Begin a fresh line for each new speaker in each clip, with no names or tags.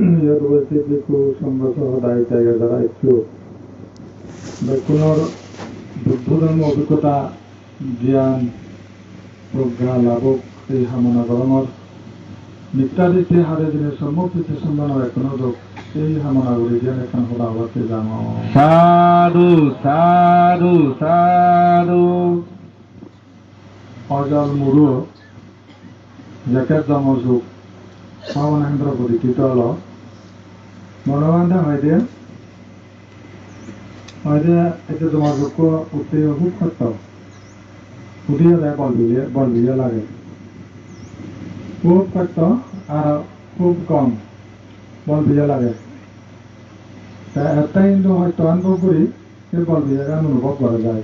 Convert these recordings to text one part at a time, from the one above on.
University ku সংগঠন দায়ী জায়গা যারা একটু বেকুনর বুদ্ধধর্ম অভিজ্ঞতা জ্ঞান প্রজ্ঞা লাভক এই হামনা গরমর নিত্যাদিত্য হারে দিনের সম্মুখীন সম্মানের এখনো লোক এই হামনা গুলি জ্ঞান এখন হলা হতে যাম
সাধু সাধু সাধু
অজল মুরু জ্যাকেট জমসুক পাবনেন্দ্র পরিচিত হল মনোবান্ধা হয়দে এতে তোমার যোগ্য উঠতে খুব কষ্ট উঠিয়ে দেয় বল দিয়ে লাগে খুব কষ্ট আর খুব কম বল দিয়ে লাগে তা একটা কিন্তু হয়তো অনুভব করি সেই বল দিয়ে গান অনুভব করা যায়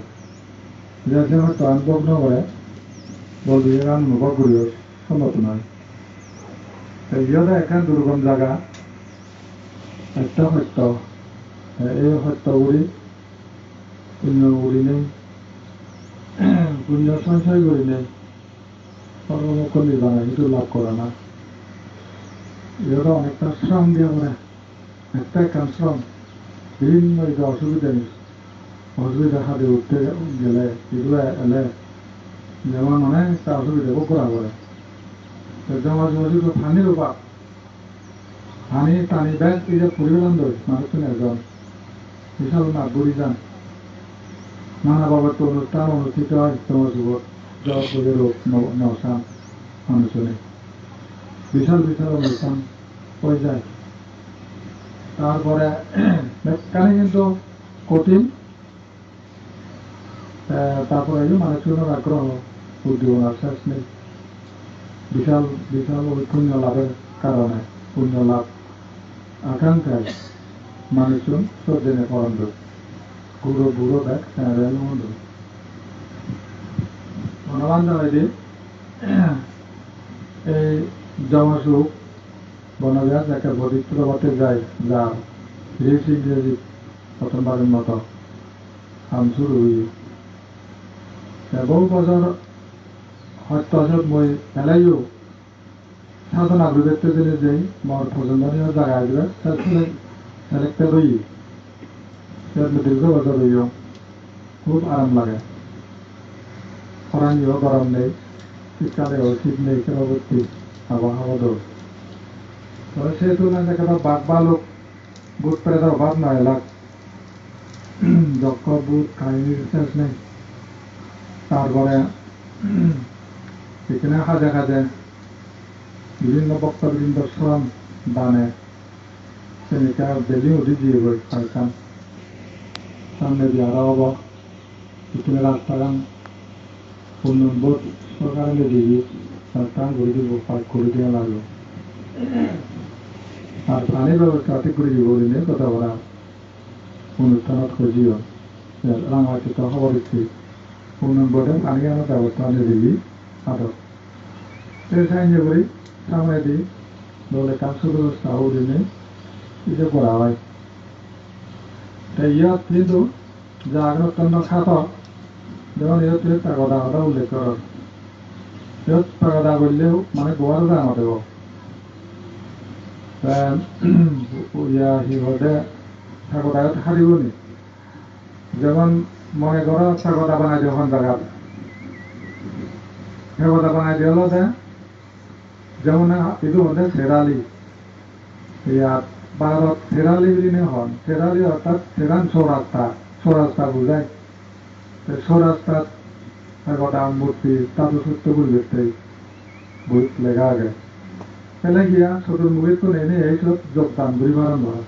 যে হয়তো অনুভব না করে বল দিয়ে গান অনুভব করিও সম্ভব নয় ইহতে এখন দুর্গম জায়গা একটা সত্য এই সত্যগুলি পুণ্য গুলি নেই পুণ্য সঞ্চয় করি নেই সর্বমুখ নির্বাণা কিন্তু লাভ করে না ইহতে অনেকটা শ্রম দিয়ে করে একটা একখান শ্রম বিভিন্ন অসুবিধা হাতে উঠতে গেলে এগুলো এলে যেমন অনেকটা অসুবিধা করা করে জমা জমাজি পানির অভাব পানি টানি ব্যাগ এই যে পরিবেশন ধরে মানুষজন একজন বিশাল না বুড়ি যান নানা বাবার তো অনুষ্ঠান অনুষ্ঠিত হয় তোমার যুবক জগৎ নসান মানুষজনে বিশাল বিশাল অনুষ্ঠান হয়ে যায় তারপরে ব্যাগখানে কিন্তু কঠিন তারপরে মানুষজনের আগ্রহ উদ্দীপনার শেষ নেই বিশাল বিশাল পুণ্য লাভের কারণে পুণ্য লাভ আকাঙ্ক্ষায় মানুষজন সর্জনে পরন্দ গুরু বুড়ো ব্যাগ মন্দ মনোবান্ধ হয়নি এই জমাসুখ বনবিহার যাকে পবিত্র পথে যায় যা ঋষি ইংরেজি প্রথমবারের মতো শুরু হই বহু বছর হত্যাসত মই এলাইও সাধনা বিবেকতে দিলে যেই মর পছন্দনীয় জায়গায় আসবে সেলেক্টেড হই দীর্ঘ বছর হইও খুব আরাম লাগে খরাঞ্জিও গরম নেই শীতকালেও শীত নেই পরবর্তী আবহাওয়া দোষ তবে সেই তুলনায় দেখা বাঘ বালক বুধ প্রেতের অভাব নয় এলাক যক্ষ বুধ কাহিনীর শেষ নেই তারপরে এখানে খাজে খাজে বিভিন্ন বক্তবৃন্দ শ্রম দানে সেমিকা বেলি উঠি দিয়ে গই পাইতাম সামনে দিয়ে আরো হব এখানে রাস্তাগান উন্নয়ন বোর্ড সরকারে দিয়ে রাস্তাগান করে দিব পার্ক করে দেওয়া লাগলো আর পানির ব্যবস্থা ঠিক করে দিব নিয়ে কথা বলা অনুষ্ঠানত খুঁজিও রাঙাচিত খবর দিচ্ছি উন্নয়ন বোর্ডে পানি আনার ব্যবস্থা নিয়ে দিবি আদর সাহায্য করি সামনে দিই বলে কাজ ব্যবস্থা দিনে কিছু করা হয় তাই ইয়াত কিন্তু যা অত্যন্ত খাত যেমন ইহত পাগদা কথা উল্লেখ কর ইহত পাগদা করলেও মানে গোয়ারও দাম দেব সিহঁতে পাগদাত সাৰিব নি যেমন মনে করো পাগদা বানাই দিও এখন জায়গাত পাগদা বানাই দিয়ে হলতে যেমন ಇದು হচ্ছে সেরালি ইয়াত ভারত সেরালি বুলি হন সেরালি অর্থাৎ সেরান চৌরাস্তা বুঝায় চৌরাস্তাত একটা মূর্তি তাতো সত্য পরিবেশে বইত লেখা আগে পেলে গিয়া চতুর্মুখী তো নেই এইসব যোগদান করি বারণ ধরা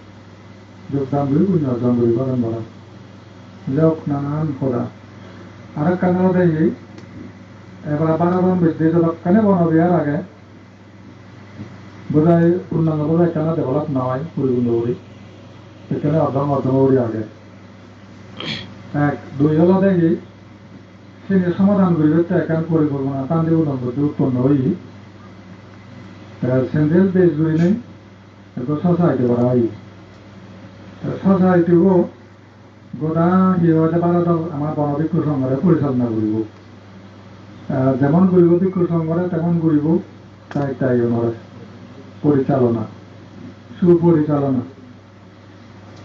যোগদান করি পুণ্য অর্জন করি বারণ ধরা যাওক নানান করা আর কানাডা দেখি এবার বানাবান বেশি কেনে বনবিয়ার আগে বোধহয় পূর্ণাঙ্গ বোধহয় কেন ডেভেলপ না হয় পরিপূর্ণ করি সেখানে অর্ধম করি আগে এক দুই হল দেখি সে সমাধান করিবে তো একান পরিকল্পনা টান দিয়ে উৎপন্ন হই সেন্ট্রাল দেশগুলি নেই সোসাইটি করা হয় সোসাইটিও গোটা ইহতে ভারত আমার বনভিক্ষু সংঘরে পরিচালনা করিব যেমন করিব ভিক্ষু সংঘরে তেমন করিব তাই তাই অনুরে পরিচালনা সুপরিচালনা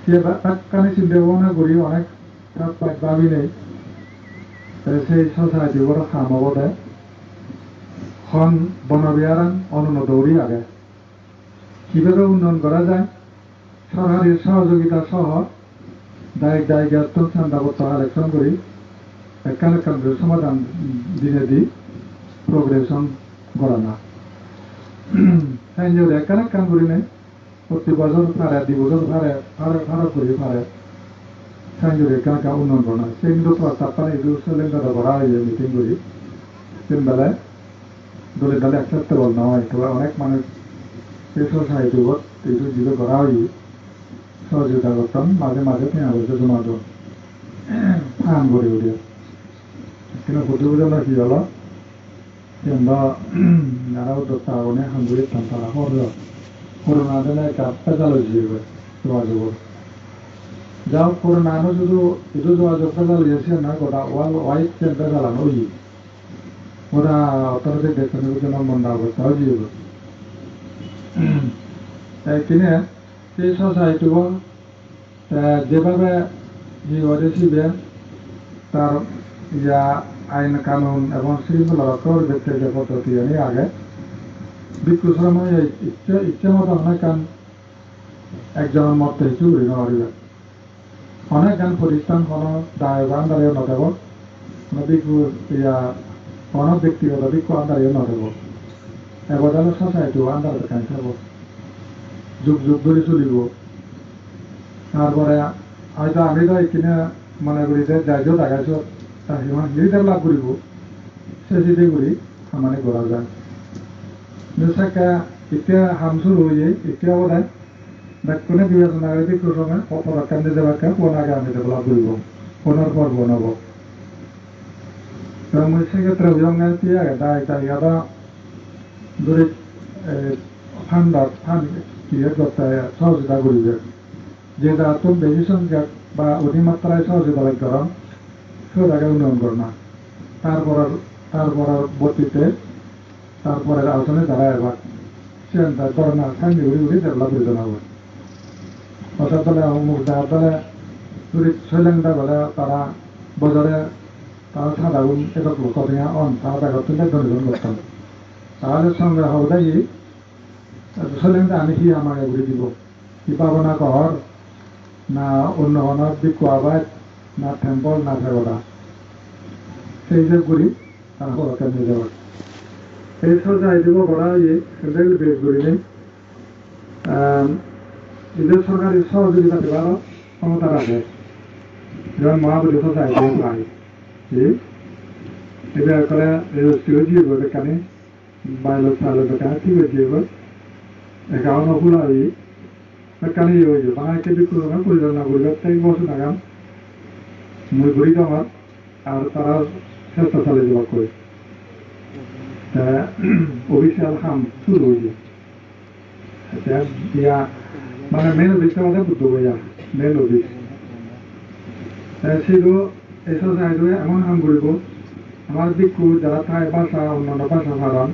সে তাৎক্ষণিক চিন্তা ভাবনা করি অনেক ভাবি নেই সেই সোসাইটি বড় খামাবদে খন বনবিহারান অনুন্নতরি আগে কিভাবে উন্নয়ন করা যায় সরকারের সহযোগিতা সহ দায়িত্ব চান্দাপত্র কালেকশন করি একখান সমাধান দিনে দি প্রোগ্রেশন করা না একখান কাম করি নাই প্রতি বছর পারে 2 বছর পারে করি পারে সাইন্সের একখান উন্নয়ন করা না সে কিন্তু প্রস্তাব পারে এগুলো সিলিন্ডার করা হয় মিটিং করি তিন বেলায় দলে দলে অ্যাকসেপ্টেবল না হয় তো অনেক মানুষ এই সোসাইটি এইটো যিটো করা হয় সহযোগিতা করতাম মাঝে মাঝে 5 বছর জমা দেন ফান করে উঠে কিন্তু প্রতিবেদনটা কি হলো আমরা নারা উদ্যোক্তা অনেক হাঙ্গুরি তারা হলো করোনা দিনে একটা পেঁচাল হয়েছে যোগাযোগ যাও করোনানো শুধু এটা যোগাযোগ পেঁচাল হয়েছে না গোটা ওয়াইট চেনটা চালানো ওই ওরা অর্থনৈতিক দেখনের জন্য মন্দা অবস্থা হয়েছিল কিনে সেই সোসাইটি যেভাবে সিবে তার আইন কানুন এবং শৃঙ্খলা রক্ষার ব্যক্তিগত পদ্ধতি আমি আগে বিক্ষু সময় ইচ্ছে মতো অনেক গান একজনের মত হিসু করি নড়িবে অনেক গান প্রতিষ্ঠান কোনো দায় আন্দারে নদেব বিক্ষু কোনো ব্যক্তিগত বিক্ষু আন্দারে নদেব এবার সোসাইটি আন্দারে কাজ থাকব যুগ যুগ ধরে চলিব তারপরে হয়তো আমি তো এখানে মনে করি যে যাইজ দেখাইছ তার সিমান হিলি ডেভেলপ করব সে যদি করি খামানি করা যায় নিশ্চয় এতিয়া হাম শুরু হয়ে যায় এতিয়া বোধ হয় ব্যাকুণে বিবেচনা করে বিক্রু সময় পদক্ষেপ দিতে পারকে কোন আগে আমি ডেভেলপ করব কোনের পর বনাব এবং সেক্ষেত্রে অভিযোগে দিয়ে দায়িত্ব ধরে ফান্ড করতে সহযোগিতা করবে যে তো বেশি সংখ্যক বা অধিমাত্রায় সহযোগিতা করেন সেটাকে উন্নয়ন করে না তারপর বর্তিতে তারপরের আলোচনায় তারা এবার চিন্তা করে না সাইন ঘুরি ঘুরি ডেভেলপ করে জানাবো অর্থাৎ দলে মুখ দেওয়ার দলে শৈলেন্দা বলে তারা বাজারে তারা সাদা গুণ একক কথা তারা দেখা তুলে ধরে করতাম তাহলে সঙ্গে হবে দেখি শৈলেন্দা আমি কি আমাকে ঘুরে দিব কি পাবো না কর না অন্য কোনো বিক্ষু আবাদ না টেম্পল না ফেরোটা সেই যে ঘুরি তারা পদক্ষেপ নিয়ে যাবার এই সোসাইটি করা সেন্ট্রাল বেস করি নেই এদের সরকারি সহযোগিতা দেওয়ার ক্ষমতা রাখে যেমন মহাবলী সোসাইটি পাই এটা করে রেজিস্ট্রি হয়েছিল এখানে বাইলত সাইলত এখানে ঠিক হয়েছিল একাউন্ট খোলা হয়ে এখানে হয়েছে বাংলাকে বিক্রি পরিচালনা করবে 23 বছর আগাম মই ঘুরি জমার আর তারা চেষ্টা চালিয়ে যাওয়া করে অফিসিয়াল কাম শুরু হয়েছে দিয়া মানে মেন অফিসটা আমাদের বুদ্ধ বইয়া মেন অফিস সেগুলো এই সোসাইটি এমন কাম করব আমার বিক্ষু যারা থাই ভাষা অন্যান্য ভাষা ভাড়ান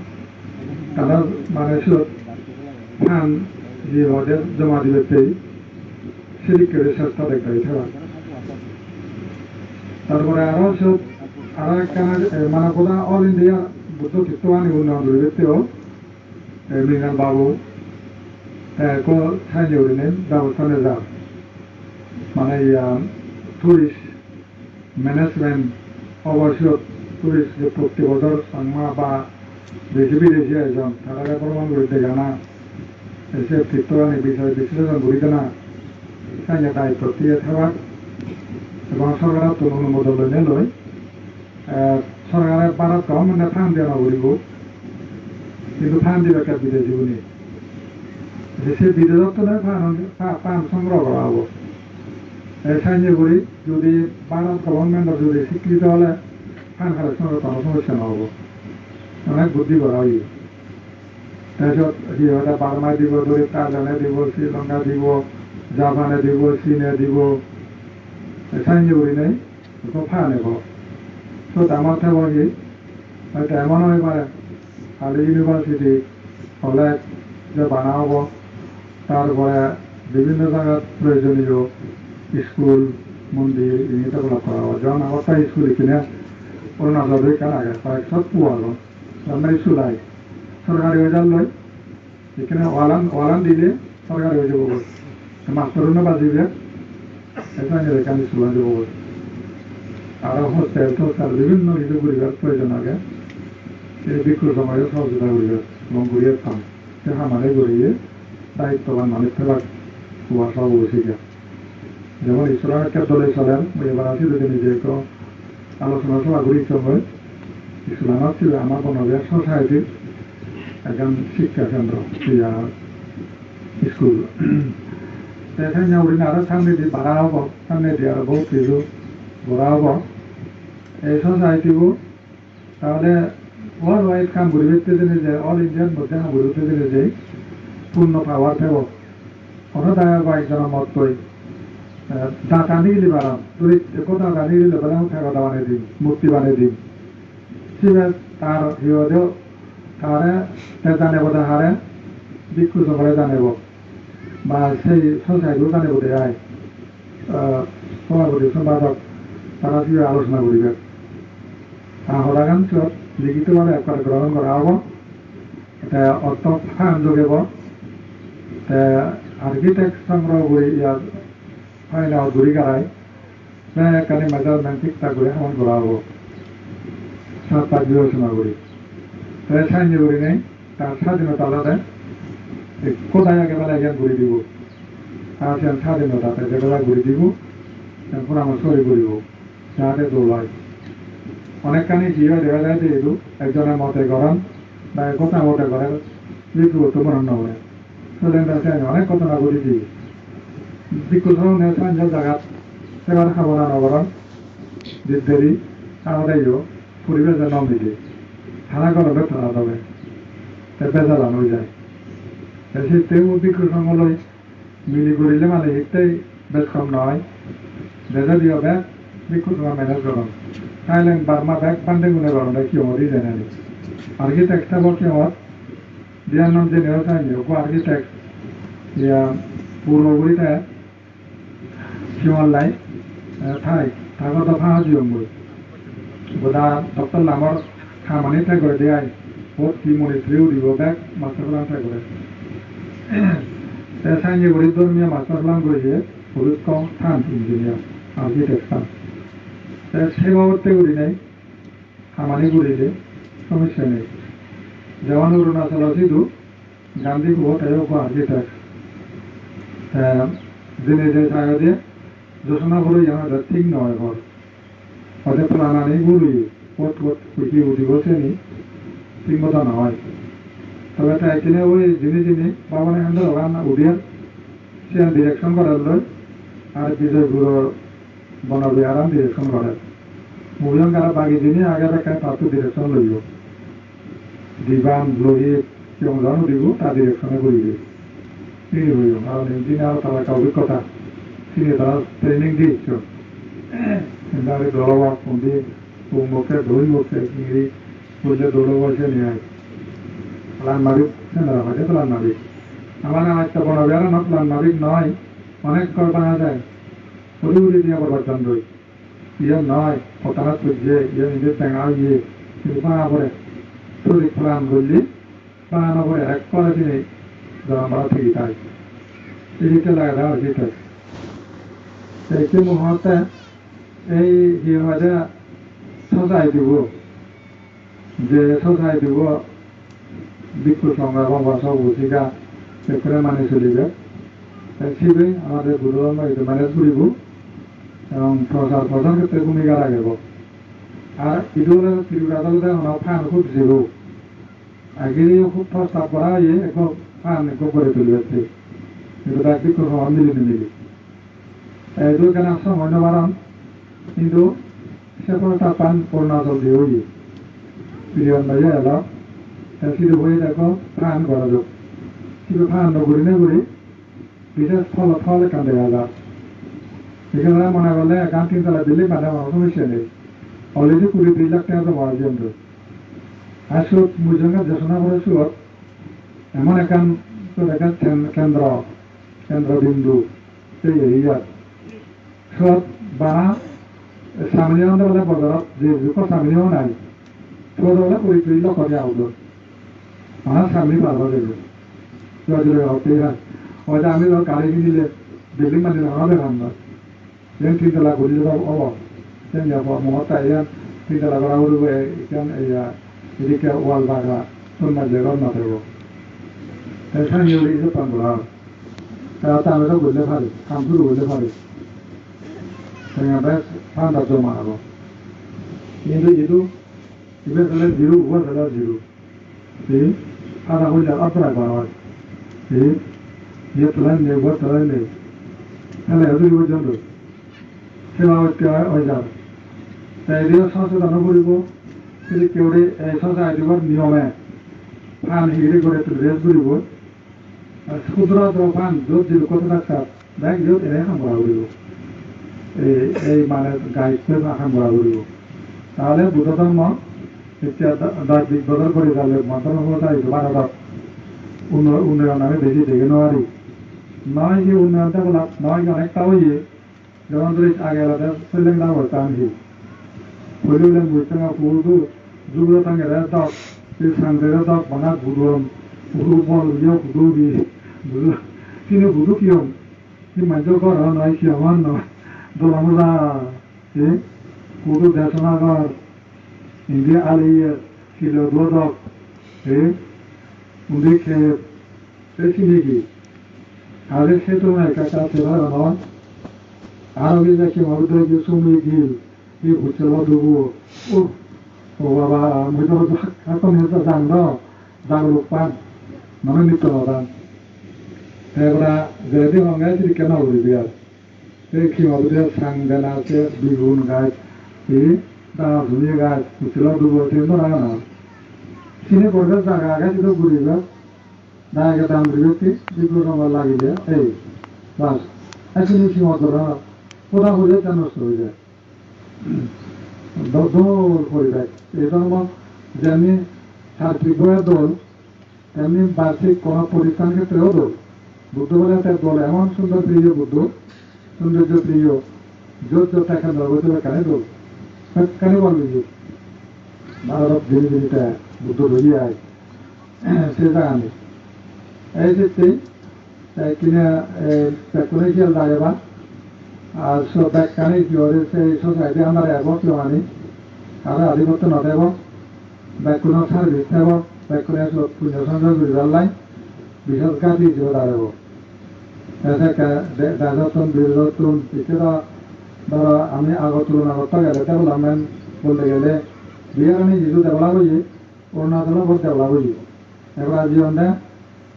তারা মানে ফান যে ওদের জমা দিবে সেদিক করে চেষ্টা দেখতে থাকা তারপরে আরো একটা মানে কোথা অল ইন্ডিয়া বুদ্ধ চিত্তবাণী উন্নয়ন ব্যক্তিও মৃণাল বাবু সাহায্য করিলেন ব্যবস্থা নেওয়া মানে টুরিস্ট ম্যানেজমেন্ট অবশ্যই টুরিস্ট যে প্রতি বছর সাংমা বা দেশি বিদেশি একজন তারা প্রমাণ করতে জানা এসে চিত্তবাণী বিষয় বিশ্লেষণ করিতে না সাহায্য দায়িত্ব দিয়ে থাকা এবং সরকারের তো অনুমোদন লইনে লই সরকারের ভারত গভর্নমেন্টে ফান্ড দেওয়া করিব কিন্তু ফান্ড দিবে একটা বিদেশি উনি সে বিদেশত ফান্ড সংগ্রহ করা হব সাহায্য করি যদি ভারত গভর্নমেন্টের যদি স্বীকৃত হলে ফান্ড কালেকশনের কোনো সমস্যা নহব অনেক বুদ্ধি করা হই তাৰপিছত সিহঁতে বাৰ্মাই দিব ধৰি থাইলেণ্ডে দিব শ্ৰীলংকা দিব জাপানে দিব চীনে দিব সাহায্য করি নাই ফান এব তো আমার থাকবো কি হয়তো এমন হয়ে পারে খালি ইউনিভার্সিটি কলেজ যে বানা হব তারপরে বিভিন্ন জায়গার প্রয়োজনীয় স্কুল মন্দির এই ডেভেলপ করা হয়। যেমন আমার তাই স্কুল কিনে অরুণাচল কেন আগে কয়েকশো পুয়ালো আমরা স্কুল আই সরকারি হয়ে যার লয় এখানে ওয়ালান দিলে সরকারি হয়ে যাবো মাস্টারও বাজিবে এখানে স্কুল হয়ে যাবো আরো হোস্টেল টোস্টেল বিভিন্ন কিছু পরিবার প্রয়োজন আগে এই বিক্ষুর সময় সহযোগিতা করিবে এবং ঘুরিয়ে খান সে হামারে ঘুরিয়ে দায়িত্ববান মানুষ ফেলার কুয়াশা বসে যেমন ঈশ্বরের একটা দলে চলেন এবার আসি যদি নিজে আলোচনা সভা করি সময় ইসলাম ছিল আমার বনবিহার সোসাইটির একজন শিক্ষা কেন্দ্র স্কুল এখানে উড়িনে আরো সামনে দিয়ে বাড়া হব সামনে দিয়ে আরো বহুত কিছু বড়া হব এই সোসাইটিও তাহলে অল ওয়াইড কাম ঘুরিতে দিলে যে অল ইন্ডিয়ার মধ্যে ঘুরিতে দিলে যে পূর্ণ পাওয়ার দেব অনদায় কয়েকজনের মত কই দাতা নিয়ে বাড়াম দাতা নিয়ে দিলে বেলা ঠেকাটা বানিয়ে দিন মূর্তি বানিয়ে দিন সিবে তার হিওদেও তারে জানে বোধ হারে ভিক্ষু সকলে জানিব বা সেই সোসাইটিও জানিব দেয় সভাপতি সম্পাদক তারা সিবে আলোচনা করিবে হরাগান চত লিখিতভাবে একবার গ্রহণ করা হব অর্থ ফান যোগেব আর্কিটেক্ট সংগ্রহ করে ইয়ার ফাইন ঘুরি গাড়াই এখানে মেজারমেন্ট ঠিকঠাক করে সমান করা হব সাতটা বিবেচনা করি সাহায্য করি নেই তার স্বাধীনতা আলাদা কোথায় একেবারে জ্ঞান ঘুরি দিব আর সে স্বাধীনতাতে যেগুলা ঘুরি দিব পরামর্শ করিব যাহাতে দৌড়ায় অনেকখানি কি হয় দেখা যায় যে এগুলো একজনের মতে গরম বা কথা মতে করে লিপিবদ্ধ বর্ণনা হয় অনেক ঘটনা ঘটেছি বিক্ষু ধরনের সাঞ্জল জায়গা সেবার খাবো না নগরণ দেরি আমাদেরও পরিবেশের নাম দিকে থানা করবে থানা দেবে বেজালান হয়ে যায় সেও বিক্ষু সংঘলৈ মিলি করিলে মানে একটাই বেশ কম নয় বেজা দিও ব্যাগ বিক্ষু সংঘ ম্যানেজ করুন থাইল্যান্ড বার্মা ব্যাগ পান্ডে গুণে করুন কি হমরি জানি আর্কিটেক্টটা বলছে আমার দিয়ার নাম যে নেওয়া চাইনি ওকে আর্কিটেক্ট ইয়া পূর্বগুড়িতে সিমলাই ঠাই থাকো তো ফাঁস দিয়মবই বোধা ডক্টর লামর খামানি ঠাই করে দেয় বহুত কি মনিত্রীও দিব ব্যাগ মাস্টারপ্লান ঠাই করে সাইনি গড়ি ধর্মীয় মাস্টারপ্লান করেছে হলুদ কম থান ইঞ্জিনিয়ার আর্কিটেক্ট থান সে বাবদতে করি নাই খামানি করিলে সমস্যা নেই যেমন অরুণাচল সিধু গান্ধী কুয়াটাই আর্কিটেক্ট দিনে যে জায়গা দিয়ে যোজনা করে আমাদের ঠিক নয় ঘর ওদের প্রাণানি গুলি পথ উঠি উঠিবছে নি ঠিক মতো নয় তবে তাই কিনে ওই যিনি বাবা এখান ওখান উঠিয়ে সে ডিরেকশন করার লয় আর বিজয় গুরুর বনবিহারাম ডিরেকশন করে মুভিয়ন কারা বাকি যিনি আগে একটা তার ডিরেকশন লইব দিবান লোহিত কেউ জানো দিব তার ডিরেকশনে করিবে তিনি হইব কারণ ইঞ্জিনিয়ার তার একটা অভিজ্ঞতা তিনি তারা ট্রেনিং দিয়েছ দৌড়বা পন্থী মুখে ধরিবকে চিংড়ি বললে দৌড়ব সে নিয়ে প্লান মাবিক সেন্দ্রা হয় প্লান মাবিক আমার একটা বনবিহার না প্লান মাবিক নয় অনেক কর বানা যায় উড়ি উড়ি দিয়ে আবার বাচ্চান দই ইয়ে নয় হঠাৎ করছে ইয়ে নিজের টেঙা ইয়ে কিন্তু বানা পরে শরীর প্লান করলি বানা পরে এক করে তিনি আমরা থেকে তাই এইটা লাগে দেওয়া যেটা সেই মুহূর্তে এই কি হয় সজাই দিব যে সজাই দিব বিক্ষু সংগ্রাম সব ভূষিকা সেখানে মানে চলিবে শিবে আমাদের গুরুধর্ম এটা ম্যানেজ করিব এবং প্রচার ক্ষেত্রে ভূমিকা রাখব আর ইদুরে ত্রিপুরা আদালতে ফান খুব ছিল আগে খুব প্রস্তাব করা হয়ে এখন ফান করে তুলবে কিন্তু তার বিক্ষু সমান মিলি এই দুইখানে সময় বাড়ান কিন্তু সে প্রস্তাব পান অরুণাচল দিয়ে হইয়ে পিরিয়ন বাজে এলো সিধু হয়ে দেখো ফান করা যাক কিন্তু ফান নগরী না করি বিশেষ ফল এখান দেখা যাক এখানে মনে করলে এখান তিনতলা দিল্লি মানে আমার সমস্যা নেই অলরেডি 22 লাখ টাকা জমা পর্যন্ত আর সুদ মুজঙ্গা যোজনা করে সুদ এমন এখান কেন্দ্র কেন্দ্রবিন্দু সেই এরিয়াত সব বানা সামনেও বলে বজাৰত যে যুগ সামনেও নাই সব বলে পরিচয় করে আউট আমার সামনে পারবো দেবে জলে হতে হয় হয়তো আমি গাড়ি কিনলে বিল্ডিং মানে লাগাবে আমরা যেন 3 তলা ঘুরিয়ে যাবো অব যেন যাবো মহতা ইয়ান 3 তলা করা উঠবে এখান এদিকে ওয়াল বাগা তোর মাঝে রন না দেবো এখানে ইউরি যে পাঙ্গলা তারা আমরা বললে পারি কামপুর বললে পারি আমরা ঠান্ডা জমা হবো কিন্তু এবার তাহলে জিরো উপর তাহলে জিরো আধা হইলে অপরাধ করা হয় যে তোলাই নেই উপর তোলাই নেই তাহলে এতই পর্যন্ত সেবা হয়ে যাবে তাই এদিকে সচেতন করিব যদি কেউ সোসাইটির নিয়মে ফান হিড়ি করে রেস করিব ক্ষুদ্র ফান যত যে কত ডাক্তার ব্যাংক যত এনে কাম করা করিব এই মানে গাইড কাম করা করিব তাহলে বুদ্ধ ধর্ম এতিয়া দিক বদল করে তাহলে মন্ত্রণতা ভারতত উন্নয়ন আমি বেশি দেখে নোৱাৰি নয় যে উন্নয়নটা বলা নয় যে অনেকটা হইয়ে যেমন ধরে আগে আলাদা ফেলেন না হতাম কি ফেলেন বুঝতে না পুরো যুগ তাঙ্গের দক এই সাংদের দক বানা গুরুম পুরো বল ইয়ে গুরু দিয়ে গুরু কিন্তু গুরু কিয়ম কি মাঝে কর নয় কি আমার নয় দোলামুলা পুরো দেশনাগর ইন্ডিয়া আলিয়ে ছিল দোদক উদিকে সেটি নাকি আগে সে তো একটা কাছে ভালো নয় আরো দেখি মধ্যে যে সুমি গিল কি বুঝছিল দেবো ও বাবা আমি তো এখন হেঁটে জাগলো পান মানে নিত্য নদান এবার যেদি হঙ্গায় যদি কেন বলবি আর কি মধ্যে সাং দেন আছে বিগুন গাছ দাঁড়া ধুয়ে গাছ বুঝছিল দেবো কিন্তু না না চিনে পড়বে জায়গা আগে যদি ঘুরিবে দাঁড়াকে দাম ঘুরিবে বিগুন আমার লাগিলে এই বাস আসলে কি মতো না কোথাও হয়ে যায় নষ্ট হয়ে যায় দোল করে দেয় এই জন্য যেমনি সার্বিক দোল তেমনি বার্ষিক কোনো প্রতিষ্ঠান ক্ষেত্রেও দোল বুদ্ধ বলে একটা দল এমন সুন্দর প্রিয় বুদ্ধ সৌন্দর্য প্রিয় জোর জোর টাকা ধরবে কেন দোল কেন বলবি যে ভারত ধীরে ধীরে বুদ্ধ ধরিয়ে আয় সে জায়গা নেই এই যে কিনে পেট্রোলে খেয়াল দাঁড়াবা আর সব ব্যাখ্যানে কি হলে সেই সোসাইটি আমরা এব কেউ আনি আর আধিপত্য ন দেব ব্যাকুণ সার্ভিস দেব ব্যাকুণে পুণ্য সঞ্চয় করে দাঁড়াই বিশেষ গাড়ি হিসেবে দাঁড়াবো দাদতন বীরতন এছাড়া ধরো আমি আগত তুলনাগত গেলে ডেভেলপমেন্ট বলতে গেলে বিহারানি যিশু ডেভেলপ হয়ে অরুণাচলের বহুত ডেভেলপ হয়ে এবার জীবনে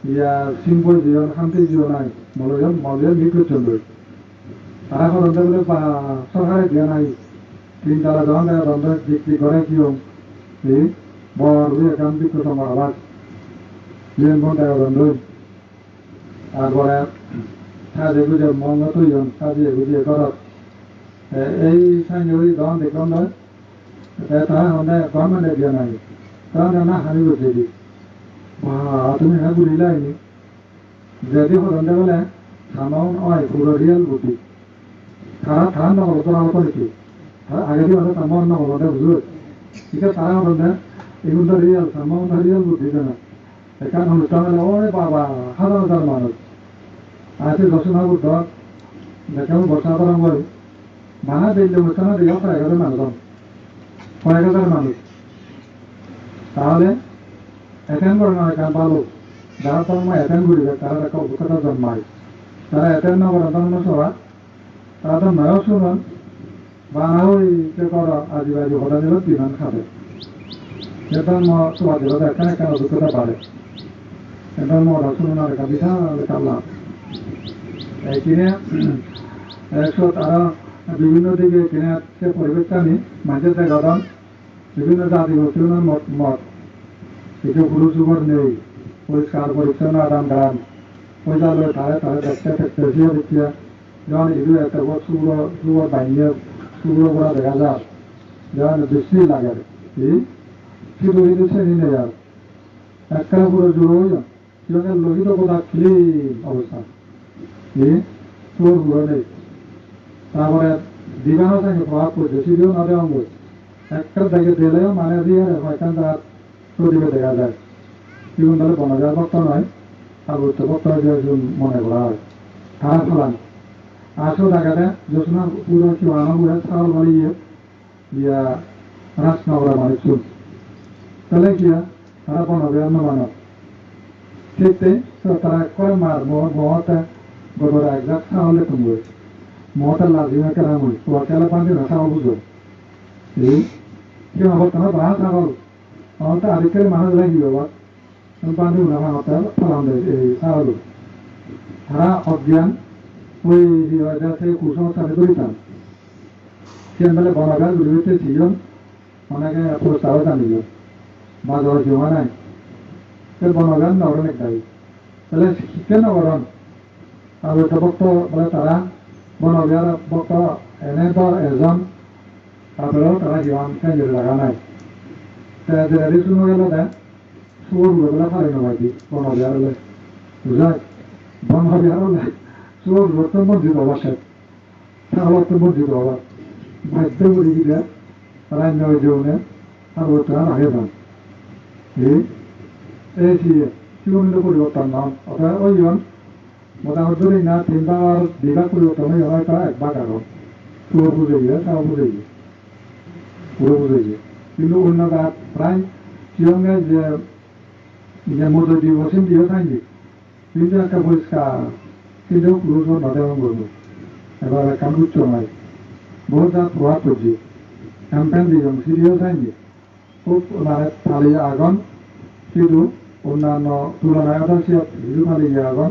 ইয়া সিম্পল জীবন শান্তি জীবন নাই মলয় বিদ্যুৎ চলবে তারা করতে বলে সরকারে দিয়া নাই 3 তলা যখন রন্ধ বিক্রি করে কিয়ম বড় এখন বিদ্যুৎ আবাস জীবন বন্ধ রন্ধ তারপরে সাজে গুজে মঙ্গ তৈন সাজিয়ে গুজিয়ে করত এই সাইনজরি যখন দেখলাম নয় তারা আমাদের গভর্নমেন্টে দিয়া নাই তখন না হানি বুঝে দিই তুমি হ্যাঁ বুঝিলাইনি যদি হরন্দে বলে সামাউন হয় পুরো রিয়েল বুটি তারা ঠান নগর তোরা করেছি আগে দিয়ে হলে সামাউন নগর বুঝলো ঠিক আছে তারা হরন্দে এগুলো রিয়েল সামাউন রিয়েল বুটি না এখানে অনুষ্ঠান হলে ওরে বাবা হাজার হাজার মানুষ আছে দর্শনা বুদ্ধ দেখেন বর্ষা করা হয় বানা দিল্লি অনুষ্ঠানে দিয়ে কয়েক হাজার মানুষ তাহলে অ্যাটেন্ড করে না এখানে ভালো যারা তোমার অ্যাটেন্ড করিবে তারা একটা অভিজ্ঞতা জন্মায় তারা অ্যাটেন্ড না করে তখন সবা তারা তো নয় শুনুন বানা ওই যে করো আজিবাজি হঠাৎ দিল তিন খাবে এটা তোমার দিল এখানে একটা অভিজ্ঞতা বাড়ে এটা মরা শুনুন আর একটা বিশাল কামলা এই কিনে একশো তারা বিভিন্ন দিকে কিনে সে পরিবেশটা নিয়ে মাঝের জায়গা বিভিন্ন জাতি গোষ্ঠীর মত কিছু গুরু যুগর নেই পরিষ্কার পরিচ্ছন্ন আরাম দাম পয়সালে তারে তারে দেখতে দেখতে দেখিয়া যখন ইদু একটা সুর বাইরে সুর করা দেখা যায় যখন বৃষ্টি লাগে শুধু ইদু শ্রেণী নেই আর একটা পুরো জুড়ো হয়ে যায় লোহিত কোথা ক্লিন অবস্থা এই চোর ঘুরে নেই তারপরে দিবানো সঙ্গে প্রভাব পড়ছে সিডিও না দেওয়া একটা দেখে দিলেও মানে দিয়ে এখান তার প্রদীপে দেখা যায় জীবন তাহলে বনজার ভক্ত নয় আর উত্তর ভক্ত মনে করা হয় খারাপ ফলান আসো দেখাতে যশোনা পুরো কি বানানো পুরো ছাগল বাড়িয়ে ইয়া রাজনগরা মানে চুল তাহলে কি তারা বনবে অন্য মানব ঠিক তারা করে মার মহতে গোবর একজাক ছাগলে তুমি মহতের লাজিমে কেনা মুই তোমার কেলা পান্তি না ছাগল বুঝো এই কি হবো তোমার বাহা ছাগল আমাদের আরেকের মানুষ লাগিয়ে বাবা পান্তি না মানতে ফলান এই ছাগল তারা অজ্ঞান ওই থেকে কুসংস্কারে করিতাম সেখানে বনগাছ ঘুরিতে ছিল অনেকে প্রস্তাব জানিল বাজার জমা নাই বনগান নগরণ একটাই তাহলে শিক্ষা নগরণ আর ওইটা ভক্ত বলে তারা বনগার ভক্ত এনে ধর এজন তারপরেও তারা জীবন কেন্দ্রে লাগা নাই তাদের শুনে গেল দেয় সুর বলে পারি নবাইকি বনগার বুঝায় বনগার হলে সুর ধরতে মসজিদ অবশ্যই ছাগল তো মসজিদ অবাক ভাগ্য করে গিয়ে রান্না হয়ে যাওনে আর ওটা রাখে যান এই জীবনের পরিবর্তন নাম অর্থাৎ ওই জন মোটামুটি না তিনবার বিভাগ পরিবর্তন হয়ে হয় তারা এক ভাগ আরো পুরো বুঝে গিয়ে তারা বুঝে গিয়ে পুরো বুঝে গিয়ে কিন্তু অন্য গাছ প্রায় জীবনে যে মধ্যে দিয়ে বসেন দিয়ে থাকি কিন্তু একটা পরিষ্কার কিন্তু পুরুষ নদেবন করবো এবার কাম উচ্চ নয় বহু যা প্রভাব করছে ক্যাম্পেন দিলাম সিরিয়াস হয়নি খুব মানে পালিয়ে আগুন কিন্তু অন্যান্য তুলনায় হিন্দু পালিয়ে আগুন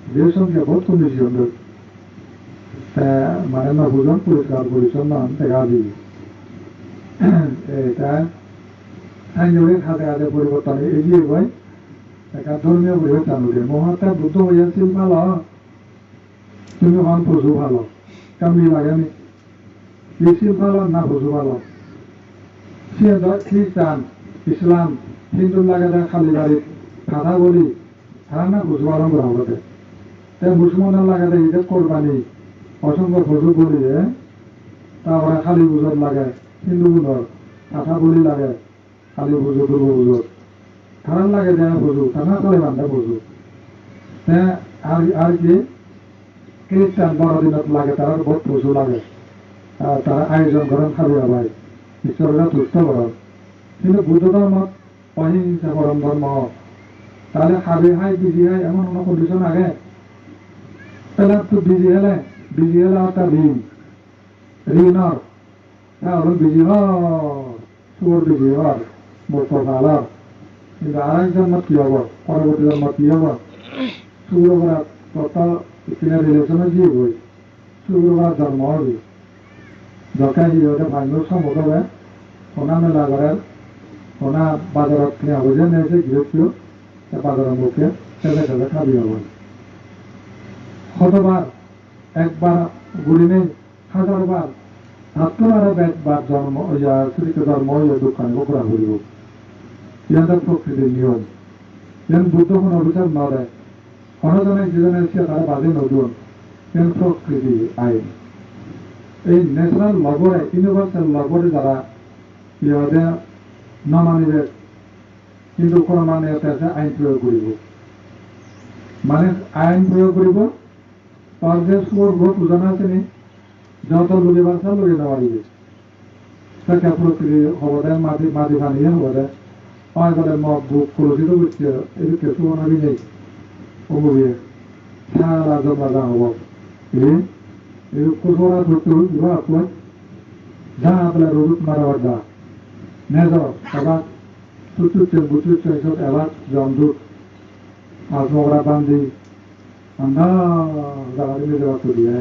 যে সংখ্যা বহুত কম বেশি হল মানে নবুজন পরিষ্কার পরিচ্ছন্ন দেখা দিবি এটা আইনজনের হাতে হাতে পরিবর্তন এগিয়ে গয় একটা ধর্মীয় পরিবর্তন হলে মহাত্মা বুদ্ধ হইয়াছিল ভালো তুমি হন পশু ভালো কেমনি লাগেনি লিখিল ভালো না পশু ভালো সে খ্রিস্টান ইসলাম হিন্দুর লাগে খালি বাড়ি কথা বলি তারা না পশু পালন করা হবে তাই মুসলমানের লাগে ঈদের কোরবানি অসংখ্য পশু বলি তারপরে খালি বুঝর লাগে হিন্দু বুঝর কথা বলি লাগে খালি বুঝো দুর্গ বুঝর তারা লাগে দেয় পশু তারা খালি বান্ধে পশু আর কি খ্রিস্টান বড়দিনত লাগে তারা বহুত পশু লাগে তারা আয়োজন করেন খালুয়া ভাই ঈশ্বররা তুষ্ট করেন কিন্তু বুদ্ধ ধর্ম অহিংসা পরম ধর্ম তাহলে খাবি হাই বিজি হাই এমন কোনো কন্ডিশন আগে তাহলে তো বিজি হলে অর্থাৎ ঋণর তাহলে বিজি হর বিজি হর বর্ত ভালো কিন্তু আর এক জন্মত কি হব পরবর্তী জন্মত কি হব শুক্রবার তত কিনা রিলেশনে দিয়ে বই শুক্রবার জন্ম হবে যখন হিরোতে ভাঙর সম্ভব হবে ওনা মেলা করার ওনা বাজারত কিনে বুঝে নিয়েছে গৃহস্থ বাজারের মুখে সেবে সেবে খাবি হবে শতবার একবার ঘুরি নেই হাজারবার হাতর আরো একবার জন্ম শ্রীক জন্ম দোকান গোকরা ঘুরিব ইয়াদের প্রকৃতির নিয়ম যেন বুদ্ধ কোনো অভিযোগ ন দেয় অনজনে যেজনে এসে তারা বাজে নদুন যেন প্রকৃতি আইন এই ন্যাচারাল লগরে ইউনিভার্সাল লগরে যারা ইহতে ন মানিবে কিন্তু কোনো মানে আছে আইন প্রয়োগ করিব মানে আইন প্রয়োগ করিব তার যে সুর ভোট উজান আছে নি যত লোকে বাসা লোকে নেওয়ারিবে তাকে প্রকৃতি হব দেয় মাটি বানিয়ে হব দেয় হয় বলে মগ বুক কলসিত করছে এদিকে সুবর্ণবি নেই অবুয়ে সারা জমা হব এই কোসরা ধরতে হইব আপনার যা আপনার রোদ মারা যা নেজর এবার বুচুচ্ছে এসব এবার জমদুক আজমগরা বান্ধি আন্দা জাগাতে মেজে বাতো দিয়ে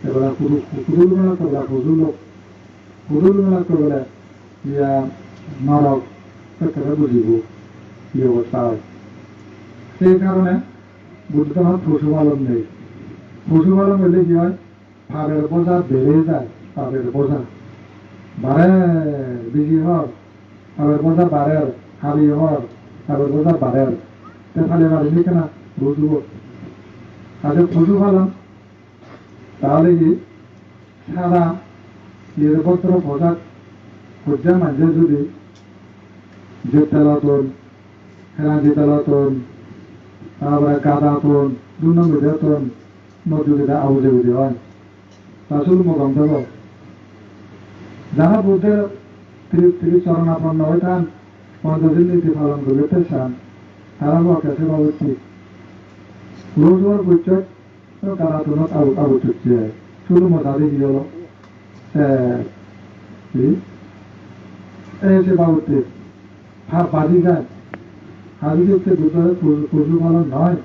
এবার কুদুল মেলা করবে কুদুল মেলা করবে ইয়া নরক সেখানে বুঝিব কি অবস্থা হয় সেই কারণে বুঝতে হয় পশুপালন নেই পশুপালন হলে কি হয় ভাবের বোঝা বেড়ে যায় ভাবের বোঝা বাড়ে বেশি হর ভাবের বোঝা বাড়ের খালি হর ভাবের বোঝা বাড়ের খালি বাড়ি লিখে না বুঝব আগে পশুপালন তাহলে কি সারা নিরাপত্র পোশাক খুঁজে মাঝে যদি যে তেলাতন হেরাজি তেলাতন তারপরে গাঁদাতন 2 নম্বর বেতন মজুরিটা আউজে বুঝে হয় আসলে মোকাম দেব যারা বুদ্ধের চরণাপন্ন হয়ে থান পঞ্চদিন নীতি পালন করতে চান তারা কাছে বাবুচ্ছি রোজগার বুঝছে গাঁদাতনত আবু চুচ্ছে শুরু মজা দিয়ে গেল এসে বাবুতে ভাব বাজি যায় হাজি হচ্ছে পশুপালন নয়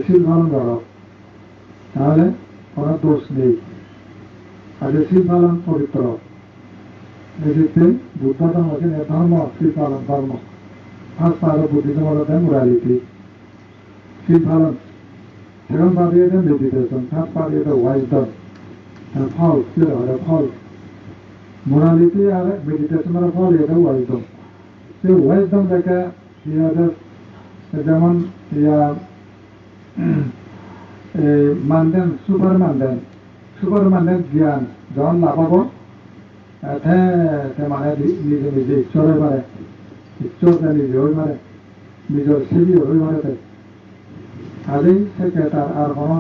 শিল পালন করো তাহলে কোনো দোষ নেই আগে শিল পালন পবিত্র এক্ষেত্রে বুদ্ধ ধর্ম হচ্ছে ধর্ম শিল পালন ধর্ম ফার্স্ট পার বুদ্ধিজম হল মোরালিটি শিল পালন সেকেন্ড পার দিয়ে মেডিটেশন থার্ড পার দিয়ে ওয়াইজডম ফল শিল হলে ফল মোরালিটি আর মেডিটেশনের ফল এটা ওয়াইজডম সেই ওয়াইজডম দেখে ইয়াদের যেমন ইয়া মানদেন সুপার মানদেন জ্ঞান যখন লাভাবো মানে নিজে নিজে ঈশ্বর হয়ে পারে ঈশ্বরকে নিজে হয়ে পারে নিজের সেবী হয়ে পারে আজই থেকে তার আর কোনো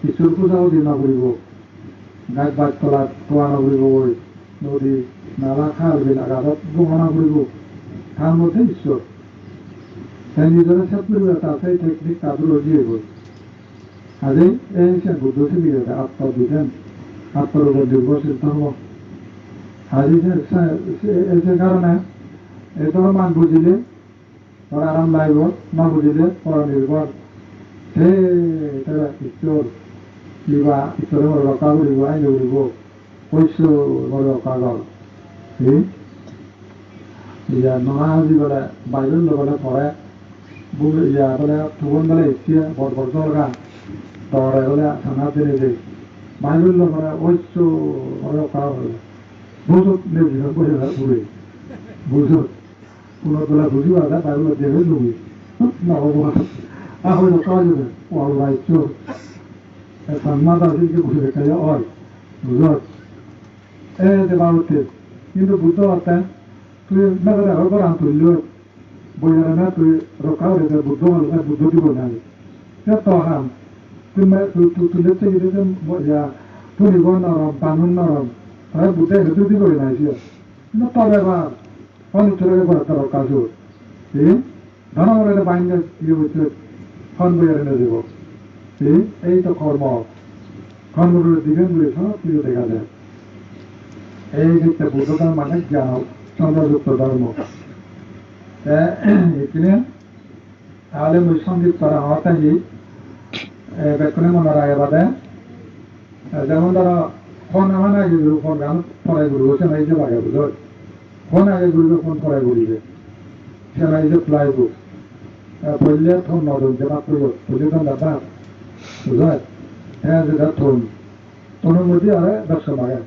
ঈশ্বর পূজাও দি নকরিব গাছ বাজ তলাত ধোয়া নকরিব ওই নদী নালা খাল বিল আগাত গোহনা করিব তার মধ্যে ঈশ্বর তাই নিজেরা সেট করবে তার সেই টেকনিক তাদের দিয়ে গই আজই এই সে বুদ্ধ থেকে আত্মবিধান আত্মার উপর নির্ভরশীল ধর্ম আজি সে কারণে এই ধর্ম মান বুঝিলে ওর আরাম লাগবে না বুঝিলে পর নির্ভর সে ঈশ্বর কিবা ঈশ্বরে রক্ষা করিব আইন করিব পৈশ্য রক্ষা কর ইয়া নহাজি বলে বাইবেল বলে পড়ে ইয়া বলে থুবন বলে এসিয়া বড় বড় দরগা দরে বলে থানা দিলে যে বাইবেল বলে ঐশ্য রক্ষা করে বুঝুক নির্ভর করে ঘুরে বুঝুক কোনো তোলা বুঝি বাধা বাইবেল দেবে লুবি আহলে কাজে ওয়াল রাইট সম্মাদা দিকে বুঝে খায় হয় বুঝুক যে বাবুতে কিন্তু বুদ্ধ আতে তুই নগরে হবার আন্তরিক বইয়ারে না তুই রক্ষা করে বুদ্ধ মানুষ বুদ্ধ দিব না তো হাম তুই লেছে গেলে তুই নরম বানুন নরম তাহলে বুদ্ধে হেতু দিব না কিন্তু তবে বা অনুচ্ছরে করে তার কাজ ধনমরে বাইন্ড ইয়ে হচ্ছে ফোন বইয়ারে না দেব এই তো কর্মগুলোর দিবেনগুলি সব কিছু দেখা যায় এই ক্ষেত্রে বুদ্ধ ধর্ম মানে জ্ঞান চন্দ্রযুক্ত ধর্ম এখানে তাহলে ওই সঙ্গীত করা হওয়াটাই বেতনে মনে রাখে বাদে যেমন ধরো ফোন আমার আগে গুরু ফোন গান পড়াই গুরু সে নাই যে বাগে বুঝো ফোন আগে গুরুকে ফোন পড়াই গুরিবে সে নাই যে প্লাই বুক পড়লে ফোন নদন যে মাত্র পড়লে তো দাদা বুঝো হ্যাঁ যেটা থন তোর মধ্যে আরে ব্যবসা লাগে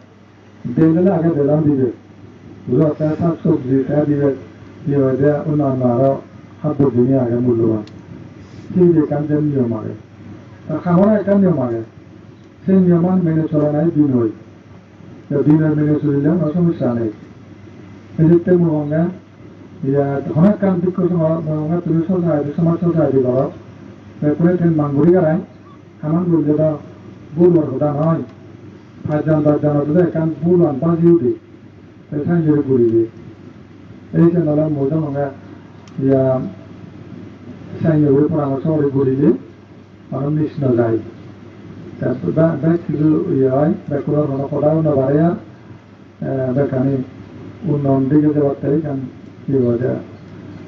দিলে আগে দিলাম দিবে বুঝো তার শাক সবজি তা দিবে দিয়ে হয়ে অন্যান্য আরো খাদ্য জিনিস আগে মূল্যবান সেই যে কান্তের নিয়ম আগে খাওয়ার একটা নিয়ম আগে সেই নিয়মান মেনে চলা নাই দিন হই দিনের মেনে চলিলে কোনো সমস্যা নেই এদিকে মহঙ্গা ইয়া অনেক কাম ঠিক করছে মহঙ্গা তুমি সমাজ সোসাইটি করো কোনো ট্রেন মাঙ্গুরি গাড়াই আমার বলছে তো বুলবার কথা নয় 5 জন 10 জন হতে কান বুলবান বাজিও দি সাইজের ঘুরিবে এই যে নলা মোটা মহঙ্গা ইয়া সাইজের পরামর্শ করে ঘুরিলে আর মিস না যায় তারপর ব্যাগ কিছু ইয়ে হয় ব্যাগ করার কোনো কটাও না বাড়ে বেখানি উন্নয়ন দিকে যাওয়ার তাই কারণ কি বলে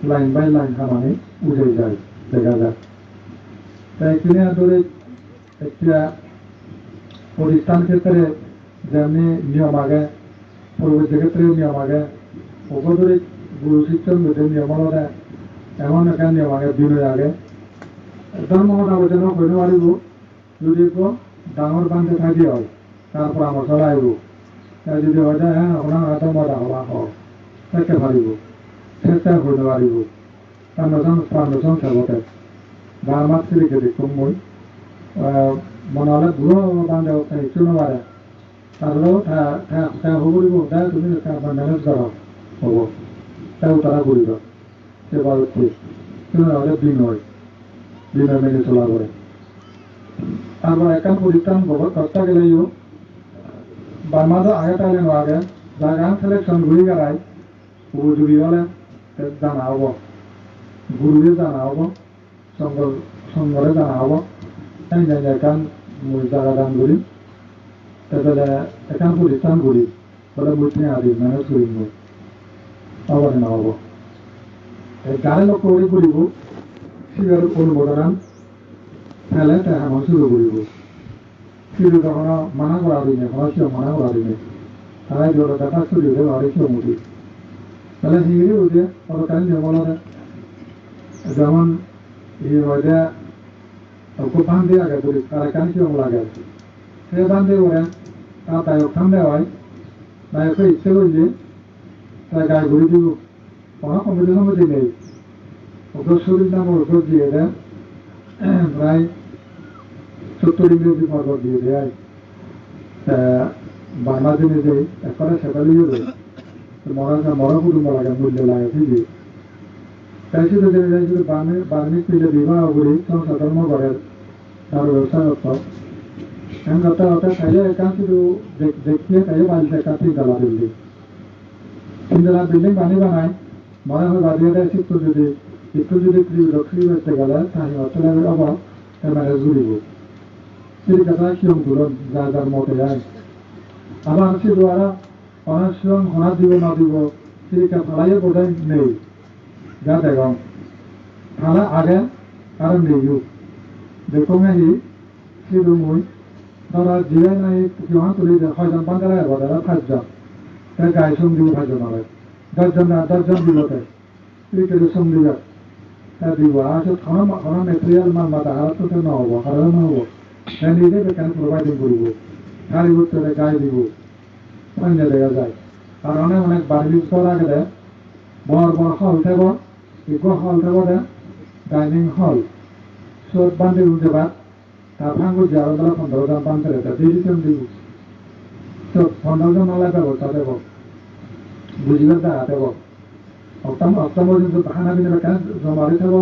লাইন বাই লাইন খামানি উঠে যায় দেখা যায় তাই কিনে ধরে একটা প্রতিষ্ঠান ক্ষেত্রে যেমনি নিয়ম আগে পরবর্তী ক্ষেত্রে নিয়ম আগে উপধরে গুরু শিক্ষার মধ্যে নিয়ম হলে এমন একটা নিয়ম আগে বিনয় আগে ধর্ম আলোচনা করতে পারিব যদি ডাঙর বান্ধে থাকি হয় তার পরামর্শ লাগব যদি হয় যায় হ্যাঁ আপনার হাতে মজা হওয়া হোক থাকতে পারিব চেষ্টা করতে পারিব পান্ডসন সেবতে বা আমার ছেলেকে দেখুন মই মনে হলে বুড়ো বান্ধব চুনো মারে তারপরেও হবরিব তাই তুমি ম্যানেজ করো হব তাও তারা করিব সে বাড়ছে চুনো হলে বিনয় মেনে চলা করে তারপর একান পরিত্রাণ করতে গেলেও বার্মাদো আগে তাহলে আগে জায়গান সিলেকশন ঘুরি গাড়াই উপযোগী হলে জানা হব গুরুরে জানা হব সঙ্গরে জানা হব তাই যাই একান জায়গা দান করি তাহলে একান পরিত্রাণ করি বলে মুঠে আদি ম্যানেজ করি আবার না হব গাড়ি লক্ষ্য করে করিব সিগার অনুমোদন ফেলে তাই আমার শুরু করিব শুরু তখন মানা করা দিনে হওয়া মানা করা দিনে তারাই জোর দেখা শুরু হলে আরে কেউ মুঠি তাহলে হিঙ্গিরি বুঝে অত কাল যেমন যেমন ই হয়ে খুব বান্ধে আগে করি তারা কাল কেউ লাগে সে বান্ধে করে তা তাই ঠান্ডা হয় নায়কে ইচ্ছে করলে তাই গায়ে ঘুরে দিব কোনো কম্পিটিশন মধ্যে নেই ওকে শরীর নাম ওকে দিয়ে দেয় প্রায় 70 ডিগ্রি পর্বত দিয়ে দেয় বার্মা দিনে যে একবারে সেকালিও দেয় মরা কুটুম্ব লাগে মূল্য লাগে ফিজি তাই শুধু জেনে যায় শুধু বার্মিক পিলে বিবাহ করি সংসার ধর্ম করে তার ব্যবসা করত এখন করতে করতে তাই একা শুধু দেখিয়ে তাই বাড়িতে একা 3 তলা বিল্ডিং 3 তলা বিল্ডিং বানায় মনে হয় বাড়িয়ে দেয় একটু যদি ফ্রি করতে গেলে তাহলে অর্থলাভের অভাব এবারে জুড়িব সেই কথা কিরম তুলন যা যার মতে যায় আবার সে দ্বারা অনেক সময় হনা দিব না দিব সেই ফালাইয়ে বোধহয় নেই যা দেখো ফালা আগে আর নেই দেখো হি সিধু মুই ধরা জিরাই নাই কিমান তুলি হয়জন বান্দারা বদারা 5 জন তাই গায়ে সঙ্গ দিব 5 জন হবে 10 জন দিল তাই ক্রিকেটের সঙ্গ দিব দিব আসলে খানা মেটেরিয়াল মাল মাথা হারাত তো না হবো হারানো না হবো হ্যাঁ নিজে বেকার প্রোভাইডিং করবো শাড়ি করতে গায়ে দিব অন্য দেখা যায় আর অনেক বাড়ি করা গেলে বড় হল থাকব হল থাকব ডাইনিং হল সব বান্ধে উঠে বাদ তার ভাঙবো যে আরো 15 জন বান্ধে ডিসিশন দিব সব 15 জন আলাদা ব্যবস্থা দেব বুঝিবার দেখা দেব অষ্টম পর্যন্ত খানা পিনা কেন জমারি থাকব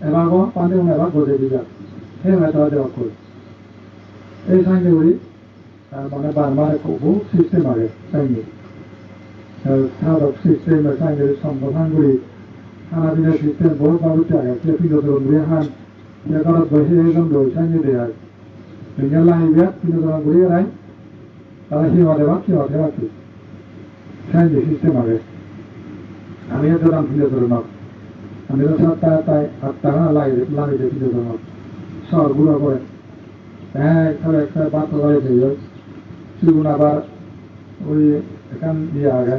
এবার পাঁচে এবার গজে দিবা সেই মেয়েটা দেওয়া করি এই সাইনে করি মানে বারবার বহু সিস্টেম আগে সাইনে সাধক সিস্টেম সাইনে সম্বোধন করি খানা পিনা সিস্টেম বহুত বাবুতে আগে সে পিঁজো ধরুন ঘুরে হান সে ঘরত বসে একদম দই সাইনে দেয় ভেঙে লাইবে পিঁজো ধরুন ঘুরিয়ে রায় তারা সেবা দেবা কি সাইনে সিস্টেম আগে আমি এত দাম ফিরে ধরে নাও আমি তো 7 টাকা লাগিয়ে ফিরে ধরে নাও শহর গুঁড়ো করে হ্যাঁ তাহলে একটা বাচ্চা গাড়ি দিয়ে সেগুন আবার ওই এখান দিয়ে আগে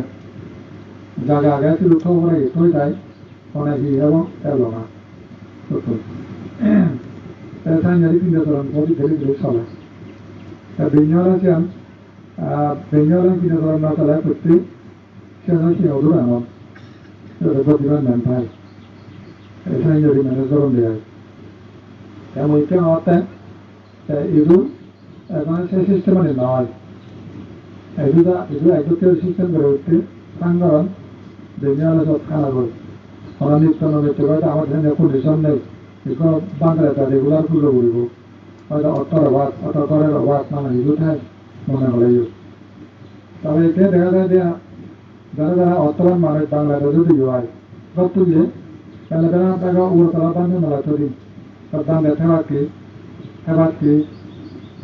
জায়গা আগে শুধু খবর থই যায় অনেক এবং এলো না সাইনারি ফিরে ধরেন প্রতি ধীরে ধীরে চলে বেঞ্জল আছেন বেঞ্জল ফিরে ধরেন না চলে করতে সে অধুর আনন্দ গতিবান নেন ভাই এখানে যদি ম্যানেজ করুন দেয় তেমন কেন অর্থাৎ এগুলো এখন সেই সিস্টেমে নয় এগুলো একদম সিস্টেম করে উঠতে সাংগরণ বেঞ্জালে সব খানা করে ওরা নিত্য নৃত্য করে আমার এখানে কন্ডিশন নেই এগুলো বাংলায় তার রেগুলার পুজো করব হয়তো অর্থের অভাব নানা এগুলো থাকে মনে হলে তবে এতে দেখা যায় যে যারা অর্থবান মানুষ বাংলাদেশ যদি হয় সব তুললে তাহলে তারা টাকা উড়তলা বান্ধে মেলা তৈরি সব বান্ধে থেবাকি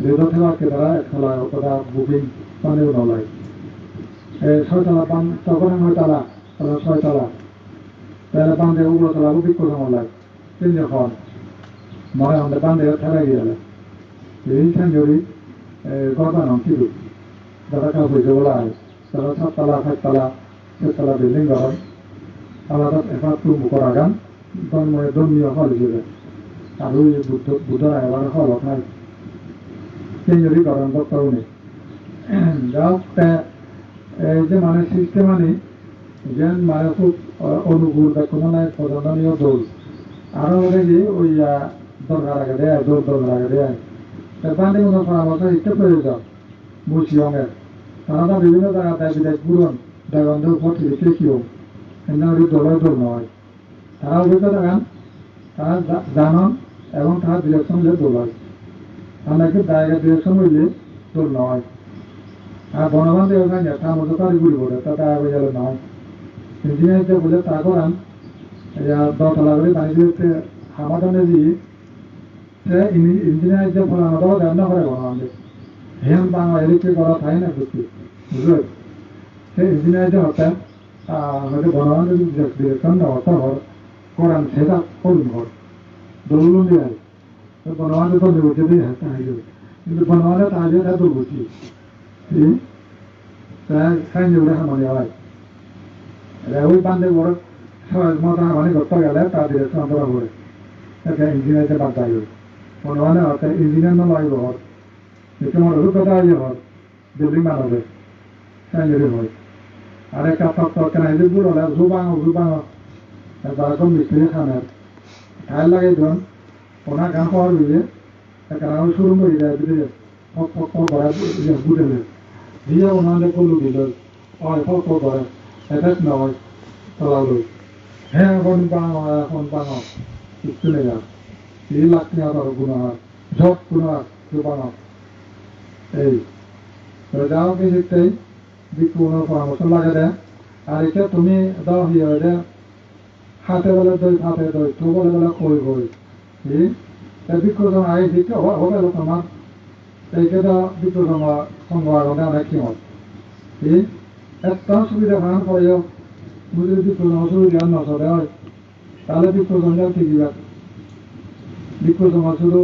রেডো থেবাকি তারা খেলা ওটা বুকিং বান্ধেও নলায় 6 তলা বান তখন 9 তলা 6 তলা তাহলে বান্ধে উড়তলা বুকিং করে নলায় 3 যখন মনে আমাদের বান্ধে থেবা গিয়ে এই সাঞ্জরি গর্বান ছিল যারা কাউ হয়েছে বলা হয় তারা 7 তলা 8 তলা 6 তলা বিল্ডিং হয় আলাদা এবার রুম করা গান ধর্মীয় হল হিসেবে আর ওই বুদ্ধরা এবার হল নাই সেই করেন বক্তাও নেই যাও এই যে মানে সিস্টেম আনি যে মানে খুব অনুকূল বা কোনো নাই প্রধানীয় দোল আরো যে ওই দরকার আগে দেয় দরকার আগে দেয় বান্ধে কোনো পরামর্শ হিসেবে প্রয়োজন মুসিয়মের তারা বিভিন্ন জায়গা দেয় বিদেশ পুরন দেবন্ধ উপর থেকে কিও এমনি দলের দল নয় তারা অভিজ্ঞতা গান তারা জানন এবং তারা ডিরেকশন হলে দল হয় আর নাকি জায়গা ডিরেকশন হইলে দল নয় আর বনবান্ধে ওখানে তার মতো তারই গুলি পড়ে তা টাকা হয়ে গেলে নয় ইঞ্জিনিয়ার যে বলে তা করান দতলা করে বাণিজ্যতে হামাদানে দিয়ে সে ইঞ্জিনিয়ার যে ফলানো দেওয়া দেন না করে বনবান্ধে হেন বাংলা ইলেকট্রিক করা থাকে না বুঝছি বুঝলো সে ইঞ্জিনিয়ার যে হতেন হয়তো বনবান্ধে ডিরেকশন দেওয়াটা ঘর করান সেটা করুন ঘর দৌড়ুন দিয়ে বনবান্ধে তো নেবুঝে দিয়ে হাসতে হাইল কিন্তু বনবান্ধে তাহলে তা দুর্বুঝি খাই নেবুড়ে হামানি হয় ওই বান্ধে বড় মতো হামানি করতে গেলে তার ডিরেকশন করা পড়ে একটা ইঞ্জিনিয়ারকে বাদ দাঁড়িয়ে বনবান্ধে হতে ইঞ্জিনিয়ার না লাগবে ঘর তোমার অভিজ্ঞতা হয়ে হয় বিল্ডিং বানাবে সাইলের হয় আর একটা ফক্টর কেন এই বুড়ো হলে জুবাঙো তারপর মিস্ত্রি খানের ঠাই লাগাই দেন ওনার গান পাওয়ার বুঝে একটা শুরু করে দেয় বুঝে ফক ফক করা বুঝে দিয়ে ওনাদের কলু দিল হয় ফক ফক করে এফেক্ট নয় তোলালো হ্যাঁ এখন বাঙো চলে যাও এই লাখ নিয়ে গুণ হয় ঝক গুণ হয় জুবাঙো এই যাও কি শিখতেই বিক্ষুণ পরামর্শ লাগে দেয় আর এটা তুমি দাও হিয়ে যে হাতে বলে দই হাতে দই তো বলে বলে কই কই বিক্ষুণ আগে শিখতে হবে তোমার এইকে তো বিক্ষুণ সঙ্গ আগে অনেক কি হয় একটা সুবিধা ভাঙান করেও তুমি যদি বিক্ষুণ অসুবিধা নচলে হয় তাহলে বিক্ষুণ যাও ঠিকই বিক্ষুণ শুধু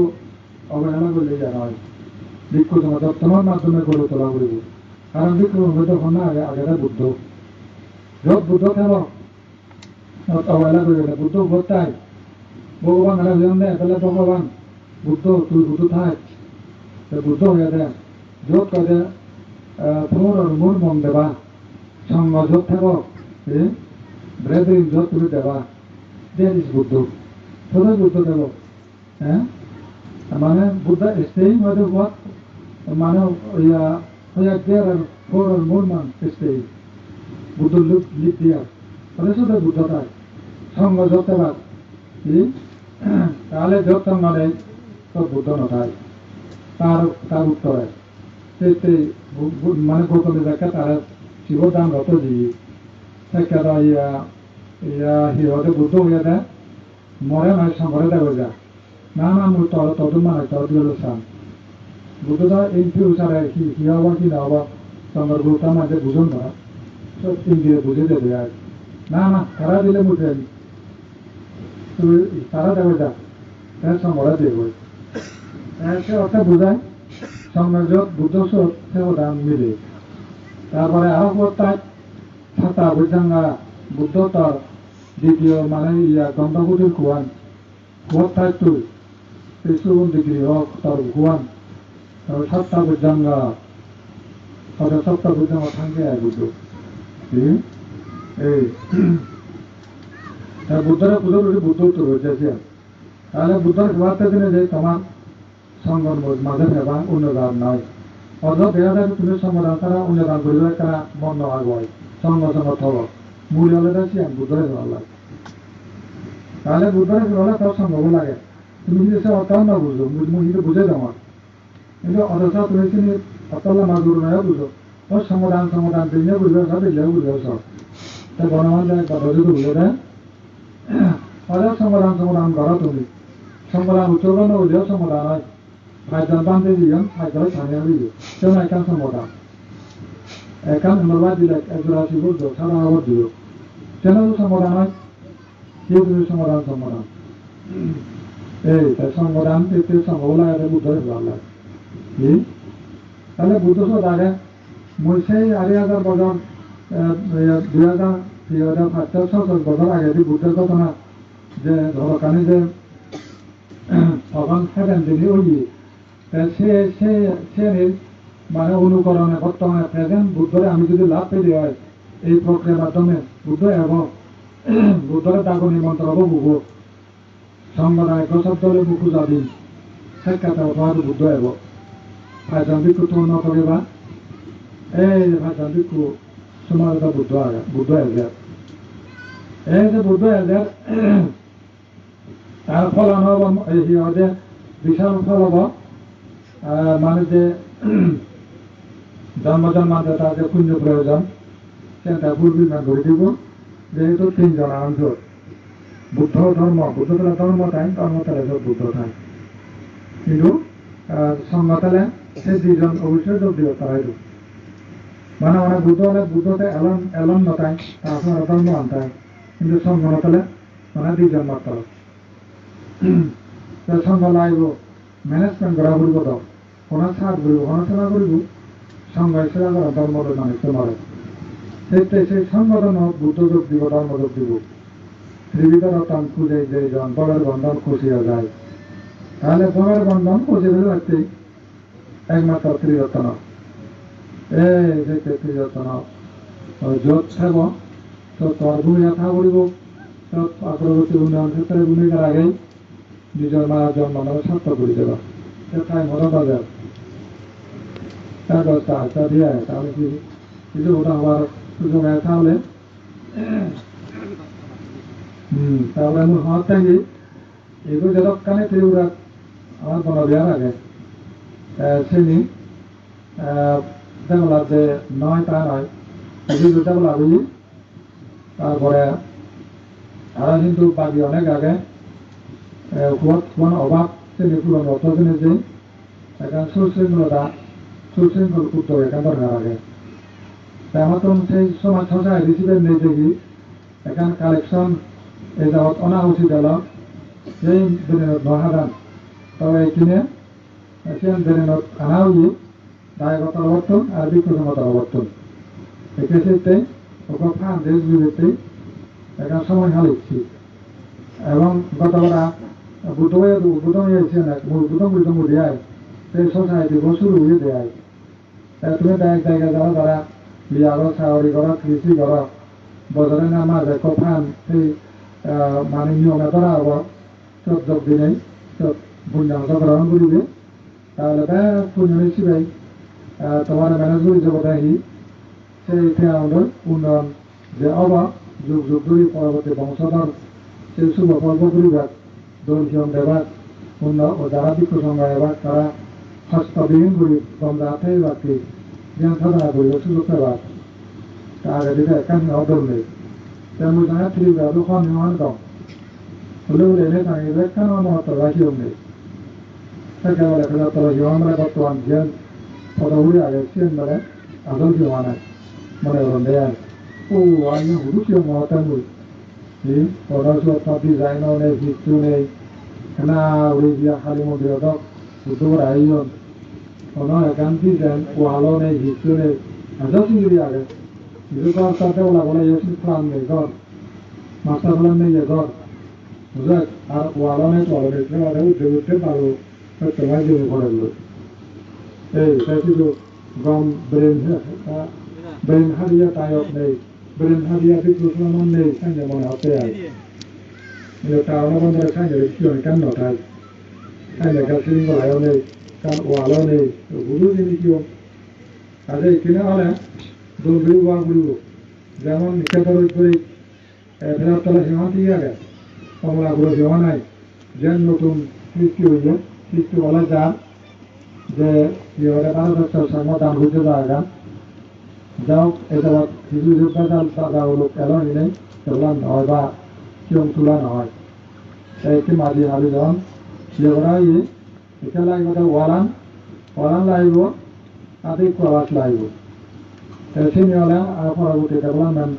অবহেলা করলে জানা হয় বিক্ষুণ তোমার মাধ্যমে গড়ে তোলা করিব কারণ বিক্ষুণ তখন না আগে বুদ্ধ যত বুদ্ধ থাক অবহেলা করি বুদ্ধ ভোটাই ভগবান এখানে ভগবান বুদ্ধ তুই বুদ্ধ থাক বুদ্ধ হয়ে দে যত কাজে ফোর মূল মন দেবা সঙ্গ যত থাক ব্রেদিং যত তুমি দেবা দেন ইস বুদ্ধ সদাই বুদ্ধ দেব হ্যাঁ মানে বুদ্ধ স্টেইং হয়তো what মানে there are four or more months stay বুদ্ধ লিপ দিয়া তাহলে শুধু বুদ্ধ তাই সঙ্গ যতে পার তাহলে যত সঙ্গ নেই তো বুদ্ধ নথায় তার উত্তরে মানে গৌতমী দেখে তার শিবদান রত দিয়ে সেটা হিরোতে বুদ্ধ হয়ে দেয় মরে নয় সঙ্গরে দেব যা না মুই তত মানে তত গেল সাম বুদ্ধটা এই ফিউচারে কি হবার কি না হবার সঙ্গর গুরুটা মাঝে বুঝুন না সব ইন্দিয়ে বুঝে দেবে আর না তারা দিলে বুঝে তুই তারা দেবে যা তার সঙ্গরা দেবে সে অর্থে বোঝায় সঙ্গের যত বুদ্ধ সেবদান মিলে তারপরে আরো তাই ছাতা বুঝাঙ্গা বুদ্ধ তার দ্বিতীয় মানে গন্ধপুটির কুয়ান কুয়ার থাক তুই সুগুন ডিগ্রি হোক তার কুয়ান সাতটা বুঝাঙ্গা তাদের সাতটা বুঝাঙ্গা থাকবে আর বুদ্ধ এই বুদ্ধরা পুজো করে বুদ্ধ উত্তর হয়েছে তাহলে বুদ্ধর খাওয়াতে দিনে যে তোমার সঙ্গর মাঝে নেবা অন্যদান নয় অর্ধ দেখা যায় তুমি সমাধান তারা অন্যদান করবে তারা মন আগুয়ায় সঙ্গ থব মূল হলে দেখছি বুদ্ধরে ভালো লাগে তাহলে বুদ্ধরে হলে তার সঙ্গও লাগে তুমি যদি সে অর্থাৎ না বুঝো কিন্তু বুঝে তোমার কিন্তু অথচ তুমি কিন্তু অতলা মাগুর নয় বুঝো ওর সমাধান দিনে বুঝবে সব দিলেও বুঝবে সব তাই গণমান যায় কথা যদি বুঝে দেয় অনেক সমাধান করো তুমি সমাধান উচ্চগণ হইলেও সমাধান হয় ফাইদান বান্ধে দিও ফাইদার ছানিয়া দিও কেউ একান সমাধান একান হলবা দিলে একজোড়া শিবুর সারা আবার দিও কেন সমাধান হয় কেউ তুমি সমাধান এই তাই সমাধান পেতে সঙ্গও লাগে বুদ্ধরে ভালো লাগে তাহলে বুদ্ধ সব আগে মই সেই ২,৫০০ বছর ২,৫০০ বছর আগে যে বুদ্ধের ঘটনা যে ধরকানি যে তখন সেভেন দিনই ওই সে মানে অনুকরণে বর্তমানে প্রেজেন্ট বুদ্ধরে আমি যদি লাভ পেলে হয় এই প্রক্রিয়ার মাধ্যমে বুদ্ধ এবং বুদ্ধরে তাকে নিমন্ত্রণ হব বুঝব সংবাদায় গছদ্দলে বুকু যাবিন সাক্ষাতে অথবা বুদ্ধ এব ভাইজান বিকু তো উন্নত বা এই যে ভাইজান বিকু সমাজ বুদ্ধ এজার এই যে বুদ্ধ এজার তার ফলন হব সিহঁতে বিশাল ফল হব মানে যে জন্মজন্মান্তে তার যে পুণ্য প্রয়োজন সেটা পূর্বিমান করে দিব যেহেতু তিনজন অংশ বুদ্ধ ধর্ম ধর্ম তাই ধর্মতালে বুদ্ধ তাই কিন্তু সংগতালে সেই দুজন অবশ্যই যোগ দিব তারাই মানে অনেক বুদ্ধতে এলন নতাই তারপর ধর্ম আনতাই কিন্তু সংগতালে মানে দুজন মাত্র সংঘ লাগব মেনেজমেন্ট করা করব তো কোনো সাথ করব কোনো সেবা করব সংঘ সেবা করা ধর্ম মানুষ মারে সেই সংগঠন বুদ্ধ যোগ দিব ধর্ম যোগ দিব ত্রিবিধরতন খুঁজে যে জন বড়ের বন্ধন খুশিয়া যায় তাহলে বড়ের বন্ধন খুঁজে ফেলে রাখতে একমাত্র ত্রিরত্ন এই যে ত্রিরত্ন যত থাকব তত ভূমিকা থা করিব তত অগ্রগতি উন্নয়ন ক্ষেত্রে ভূমিকার আগেই নিজের মায়ের জন্ম মানে সার্থক করে দেবা তাই মনে বাজার কাগজটা আচ্ছা দিয়ে তাহলে কি কিছু ওটা আবার সুযোগ হয় তাহলে তারপরে আমি হওয়ার থাকি এগুলো যতক্ষণে ত্রিপুরা আমার বনবিহার আগে চিনি দেখলা যে নয় তা নয় এগুলো দেখলা বুঝি তারপরে আরো কিন্তু বাকি অনেক আগে কোন অভাব চিনি পূরণ অর্থ চিনি যে এখানে সুশৃঙ্খল উত্তর এখান দরকার আগে আমার তো সেই সমাজ সজায় রিসিভের নেই দেখি এখান কালেকশন এই যাবৎ অনাউচিত হল এই দিনের মহাদান তবে এইখানে দিনের আনা হই দায়গতার অবর্তন আর বিক্ষমতার অবর্তন এক্ষেত্রে ওকে ফান দেশ বিরুদ্ধে এখানে সময় হালিচ্ছি এবং গতবার বুদ্ধ হয়েছে না বুদ্ধ দেয় সেই সোসাইটি শুরু হয়ে দেয় তুমি জায়গায় যারা বিয়া করো চাকরি করো কৃষি করো বছরে না মাঝে কফান সেই মানে নিয়মে ধরা হব চোদ্দ দিনেই পুণ্যাংশ গ্রহণ করিবে তাহলে পুণ্য হিসেবে তোমার ম্যানেজ করে যাব দেখি সেই আমাদের উন্নয়ন যে অভাব যুগ যুগ ধরে পরবর্তী বংশধর সেই শুভ পর্ব করিবার দর্শন দেবার উন্নয়ন ও যারা বিক্ষ সংগ্রহ এবার তারা হস্তবিহীন করি গন্ধা হাতে বাকি জ্ঞান সাধনা করিব সুযোগ পেবার তার দিকে একান অদল নেই তেমন জানা ত্রিপুরা দোকান নির্মাণ কম হলেও এনে তাঁকে কেন মহত্ব রাখিও নেই একেবারে আমরা বর্তমান জ্ঞান পদগুলি আগে চেন বলে আসল কি মানে মনে করেন দেয় ও আমি হুড়ুকিও মহতামুল পড়াশোনা ডিজাইনও নেই ভিত্তিও নেই না উড়ে গিয়া খালি মন্দির দক বুদ্ধবার আইন কোনো একান ডিজাইন ওয়ালও নেই ভিত্তিও নেই আসল চিংড়ি আগে কিছু ঘর তাতে ওলা বলে এসে প্রাণ নেই ঘর মাস্টার প্ল্যান নেই ঘর বুঝলে আর ওয়ালও নেই উঠতে পারো তোমার জীবন করে এই কিছু গম ব্রেন হারিয়া টায়ক নেই ব্রেন হারিয়া বিপ্লবন নেই সাইনে মনে হতে আর টাউন বন্ধ সাইনে কি হয় কেন নটায় সাইনে গাছের গলায়ও নেই কারণ ওয়ালও নেই বুঝু জিনিস কি আজ এখানে হলে দৌড় ওয়া ঘুরব যেমন নিষেধর করে ফেরার তলা সীমা দিয়ে আগে কমলাগুলো সীমা নাই যেন নতুন সৃষ্টি হইল সৃষ্টি বলা যান যে ইয়ে ভারতের সংবিধান হইতে যাওয়া যাও এটা কিছু দাদা হলো এলন নেই এগুলা নয় বা কিয়ম তোলা নহয় একটি মাঝি হাবি যখন ইয়ে করা হয়ে এটা লাগবে ওয়ালান লাগব আদি প্রবাস লাগব সেই হলে আর পরবর্তী ডেভেলপমেন্ট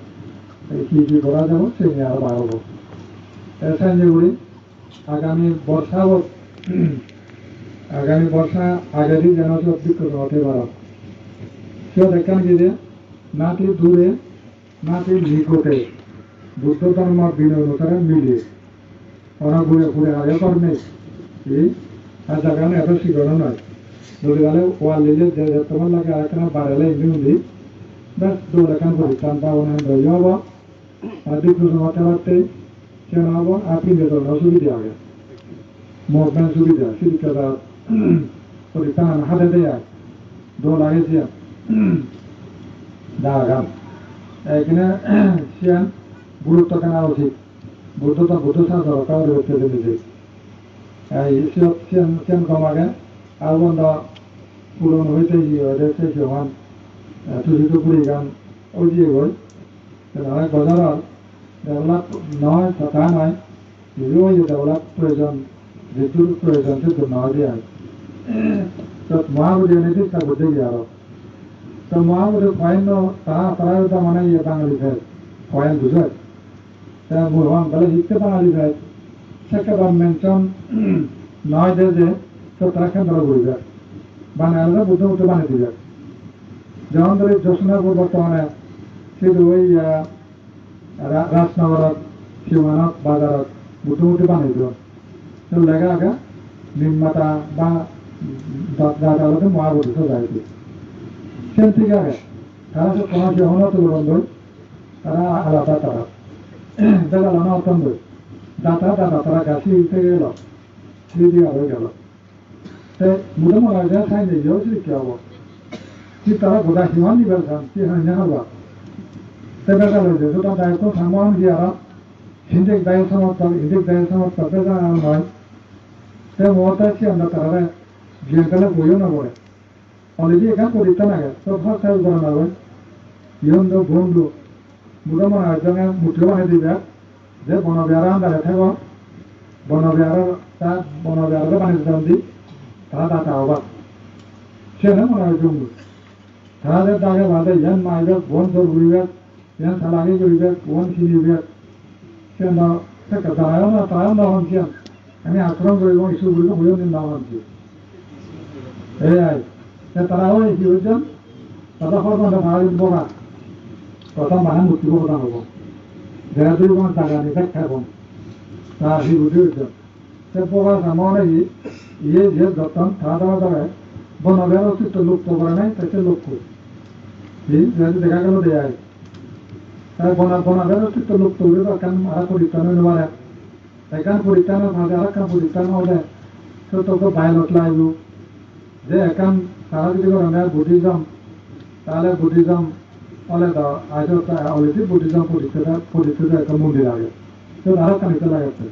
কি করা যাব সেই নিয়ে আরো বাড়ব সেগুলি আগামী বর্ষা আগেরই যেন সব বিক্ষত হতে পারো কেউ দেখান কি যে নাতি দূরে নাতি নিকটে বুদ্ধ ধর্ম দিন অনুসারে মিলে ওরা ঘুরে আগে কর্মে আর জায়গায় এত শিখানো নয় বলে গেলে ওয়াল দিলে যে তোমার লাগে আরেকখানা বাড়ালে ইন্দি ব্যাস দৌড় এখান করি টান পাবনা দই হব আর বিক্ষত হতে পারতে কেন হব আর পিঁধে তোর অসুবিধা হবে মুভমেন্ট সুবিধা শিক্ষা প্রতিষ্ঠান হাতে দেয় দো লাগেছে দাগাম এখানে সিয়ান গুরুত্ব কেনা উচিত বুদ্ধ শাস্ত্র কাউরে হচ্ছে দিয়েছে এই সিয়ান কমাকে আর বন্ধ পুরনো হইতে গিয়ে হয়েছে সমান তুজিত পুরি গান ওই যে বই অনেক বছর ডেভেলপ নয় তা নয় ওই যে ডেভেলপ প্রয়োজন যেটুর প্রয়োজন সেটুর নয় দিয়ে তো মহাবুদ্ধি নির্দিষ্ট বুদ্ধি আরো তো মহাবুদ্ধি কয়েন তারা তো মানে ইয়ে বাঙালি ফের কয়েন বুঝে মুরহান তাহলে শিখতে বাঙালি ফের সেটা মেনশন নয় যে তো তারা কেন্দ্র বুঝবে বাঙালিরা বুদ্ধ বুদ্ধ বানিয়ে দিবে যেমন ধরি যশোনাপুর বর্তমানে শুধু ওই রাজনগরত শিবমানত বাজারত বুদ্ধ বানিয়ে দিল তো লেখা আগে নিম্মাতা বা দাদালতে মহাবুদ্ধ যাইছে সেন থেকে আগে তারা সব কোনো জীবনত বন্ধু তারা আলাদা তারা দেখালো না অত্যন্ত দাতা তারা গাছি থেকে গেল সেই দিয়ে হয়ে গেল মোটামুটি আগে সাইন দিয়েও কি হবো কি তারা গোটা সিমান দিবার চান কি হয় না হবা দেখা হয়েছে দুটা দায়িত্ব সামান দিয়ে আর হিন্দিক দায় সমর্থক দেখা নয় সে মহতা আছি আমরা তারা গিয়ে বইও না বলে অলরেডি এখান পরীক্ষা না গেছে তো ফার্স্ট টাইম করা না ইহন্দ বন্ধু মোটামুটি একজনে মুঠিও বানিয়ে দিবে যে বনবিহার আন্দারে থাকব বনবিহারে বানিয়ে দিতাম দি তারা দাতা হবা সে না মনে হয় জঙ্গল তাদের দাগে বাদে ইয়ান মাইবে বন সব ঘুরিবে ইয়ান সালাগি ঘুরিবে বন ছিনিবে সে না তারাও না হচ্ছি আমি আক্রমণ করিব ইস্যু করিব বইও নিন না হচ্ছি এই তারাও কি হয়েছেন তারা সর্বদা ভাড়া বগা প্রথম বাহান মুক্তি প্রদান হব যারা দুই কোনো টাকা নিতে খাব তা সে বুঝে হয়েছেন সে বগা সামনে ইয়ে যে যতন খাওয়া দাওয়া করে বনবের অস্তিত্ব লুপ্ত করে নাই তাকে লক্ষ্য দেখা গেল দেয় তাই বনবের অস্তিত্ব লুপ্ত করে এখান আর পরিত্রাণ হইতে পারে এখান পরিত্রাণের মাঝে আর একটা পরিত্রাণ হলে সে তোকে বাইলত লাগব যে এখান তারা যদি করে বুদ্ধিজম তাহলে বুদ্ধিজম হলে তো আজ অলরেডি বুদ্ধিজম পরিচিত একটা মন্দির আগে তো আরো কানিতে লাগাচ্ছে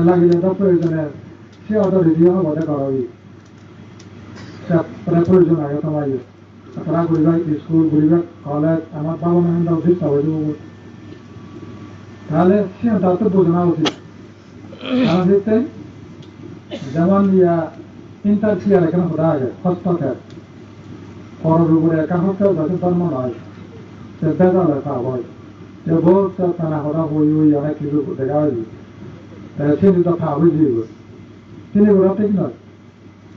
লাগিলে তো প্রয়োজনে সে অত রেডি হবতে করাবি প্রয়োজন আগে তোমার তারা ঘুরবে স্কুল ঘুরবে কলেজ আমার বাবা মা উচিত সবাই তাহলে সে তার তো বোঝানো উচিত কারণ দেখতে যেমন ইন্টারফিয়ার এখানে ঘোরা আগে হস্তক্ষেপ পরের উপরে একা হস্তক্ষেপ যাতে ধর্ম নয় সে বেজাল খাওয়া হয় সে বহুত টানা ঘোরা বই অনেক কিছু দেখা হয়েছে চিনি তো খাওয়া হয়ে যাবে চিনি ঘোরা ঠিক নয়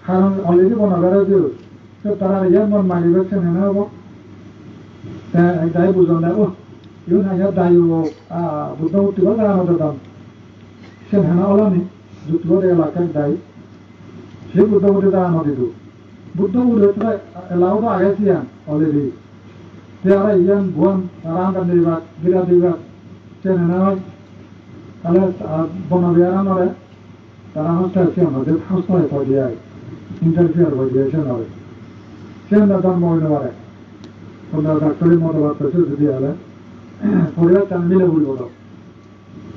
কারণ অলরেডি বনবেড়া দিও তো তারা ইয়ার মন মারিবে সে নেনে হব একটাই বুঝন দেয় ও ইউ না দায়ী বুদ্ধ উঠিব তারা মতো দাম সে নেনা ওলানি যুদ্ধ এলাকার দায়ী সে বুদ্ধ উঠে তারা নদী বুদ্ধ উঠে এলাও তো আগে ছিয়ান অলরেডি যে আর ইয়ান ভুয়ান রাম দিবা বিরা দিবা সে নেনা হয় তাহলে বনবিহারা নড়ে তারা হচ্ছে আমাদের হস্ত হয়ে পড়ে ইন্টারফিয়ার হয়ে যায় সে নয় সে জন্ম হইতে পারে কোনো ডাক্তারের মতবাদ পেয়েছে যদি হলে পরিবার চান মিলে বলব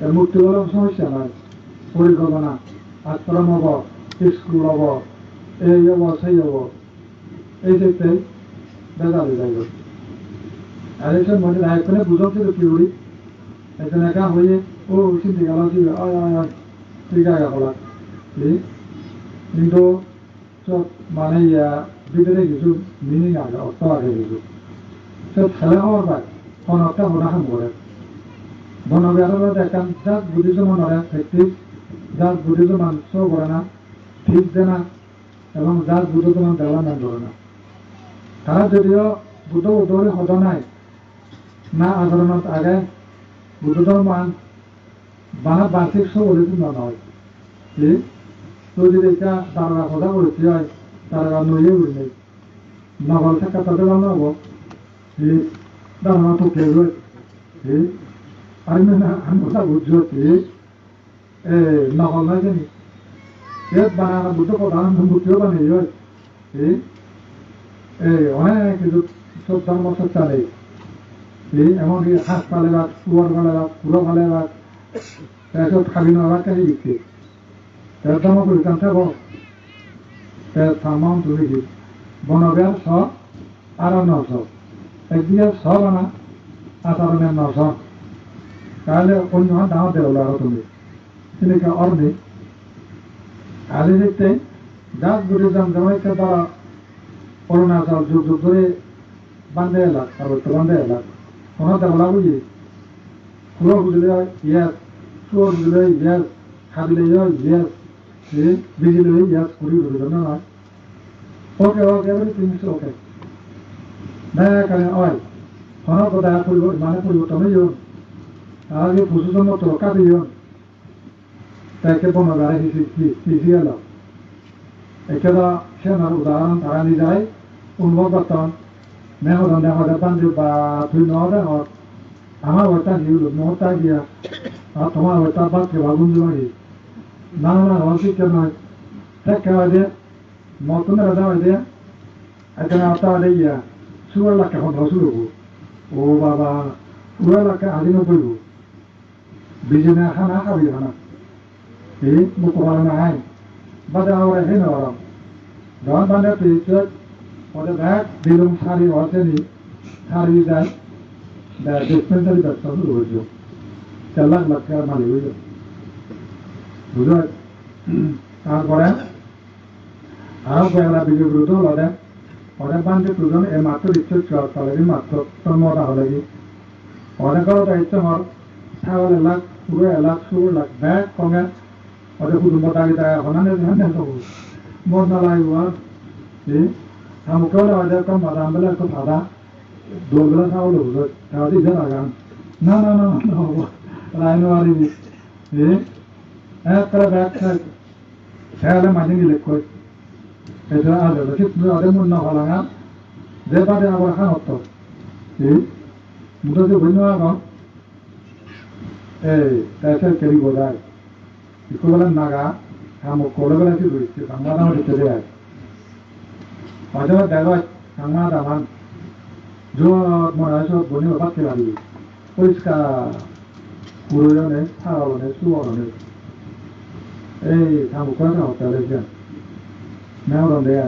এর মুক্তি বলার সমস্যা নয় পরিকল্পনা আশ্রম হব স্কুল হব এই হব সেই হব এই ক্ষেত্রে বেজালে যাইব আর এইসব মনে এখানে বুঝাচ্ছিল কি করি এখানে একা হয়ে ও চিন্তি গেল ঠিক আছে বলা কিন্তু সব মানে ভিতরে কিছু মিনিং আগে অর্থ আগে কিছু সব ছেলে হওয়ার পর কোন একটা হনাহাম করে বনবিহারের দেখান যাক বুদ্ধিজম নড়ে প্র্যাকটিস যাক বুদ্ধিজম শো করে না ঠিক দে না এবং যাক বুদ্ধ ডেভেলপমেন্ট করে না তারা যদিও বুদ্ধ উদ্দরে হত নাই না আচরণত আগে বুদ্ধ মান বানা বার্ষিক শো বলে নয় তো যদি এটা তারা কথা বলেছি হয় তারা নইয়ে বুঝলে নগল থাকা তাদের ভালো হবো দাঁড়ানো তো কেউ আমি কথা বুঝছি নকল নাই জানি এর বানানো বুদ্ধ প্রধান মূর্তিও বানিয়ে অনেক কিছু সব ধর্ম সব চালে এমনকি হাঁস পালে বাঘ কুয়ার পালে বাঘ কুড়ো পালে বাঘ এসব খাবি নেওয়ার কাছে দিচ্ছে তার ধর্ম পরিত্রাণ থাকবো তার সামান তুলে দিই বনবের সব আর নশ একদিকে সব আনা আচরণের নশ তাহলে অন্য দাও দেওয়া আরো তুমি সেদিকে অর্ধে আগে দেখতে গাছ বুঝেছিলাম যেমন একটা তারা অরুণাচল যুগ যুগ ধরে বান্ধে এলাক আর বান্ধে এলাক কোনো দেবলা বুঝি কুড়ো বুঝলে ইয়াস চুয়ার বুঝলে ইয়াস খাবিলে ইয়াস বিজিলে ইয়াস কুড়ি বুঝল না ওকে ওকে এভরিথিং ইজ ওকে দয়া করে হয় কোনো কথা মানে পরিবর্তন হইও আগে প্রশাসন মতো রক্ষা দিও তাকে বনগারে হিসি গেল একেদা সেনার উদাহরণ তারা নিজেরাই অনুভব করতাম মেহরন দেখা বান্ধব বা তুই নহলে আমার ওইটা নিউল নহতা গিয়া আর তোমার ওইটা বাদকে বাগুন জমাই না না হসিকে নয় থেকে হয় মতন রাজা হয় এখানে আতা হয় গিয়া সুগার লাখে এখন ধসু রবো ও বাবা সুগার লাখে আদিনও করবো বিজনে খানা খাবি খানা এই মুখবালা নাই বাদে আমরা হে নরম যখন বান্ধে পেয়েছে ওদের ব্যাগ দিলুম শাড়ি হসেনি শাড়ি যায় ডিসপেন্সারি ব্যবসা শুরু হয়েছে 4 লাখ লাখ টাকার মালিক হয়েছে বুঝলো তারপরে আরো কয়েকটা বিজয় বিরুদ্ধ হলে ওদের বান্ধে দুজন এ মাত্র ইচ্ছে চলে মাত্র মরা হলে কি অনেকেরও দায়িত্ব হর ছাগল এলাক পুরো এলাক সুর লাখ ব্যাগ কমে ওদের কুটুম্ব দাঁড়ি দাঁড়িয়ে হনানে মন না লাগবে আমাকেও ওদের কম বাদাম বেলা একটু সাদা দোলগুলো ছাগল বুঝো তাহলে ইধে লাগান না না না না লাইনে মারিবি একটা ব্যাগ খেয়ালে মাঝে নিলে কই এটা আগে কিন্তু ওদের মন না হলাঙা যে বাদে আবার খান হতো মুঠো যে বন্য এখন এই তাই কেরি বোঝায় ইকো বেলা নাগা হামো কোলে বেলা কি রয়েছে বাংলা দাম দিতে দেয় হয়তো দেখো বাংলা দামান মনে হয় সব বনি বাকি লাগবে পরিষ্কার পুরোজনে ছাড়াবনে সুবরণে এই হামো করে হতে লেগেছেন মেহরন দেয়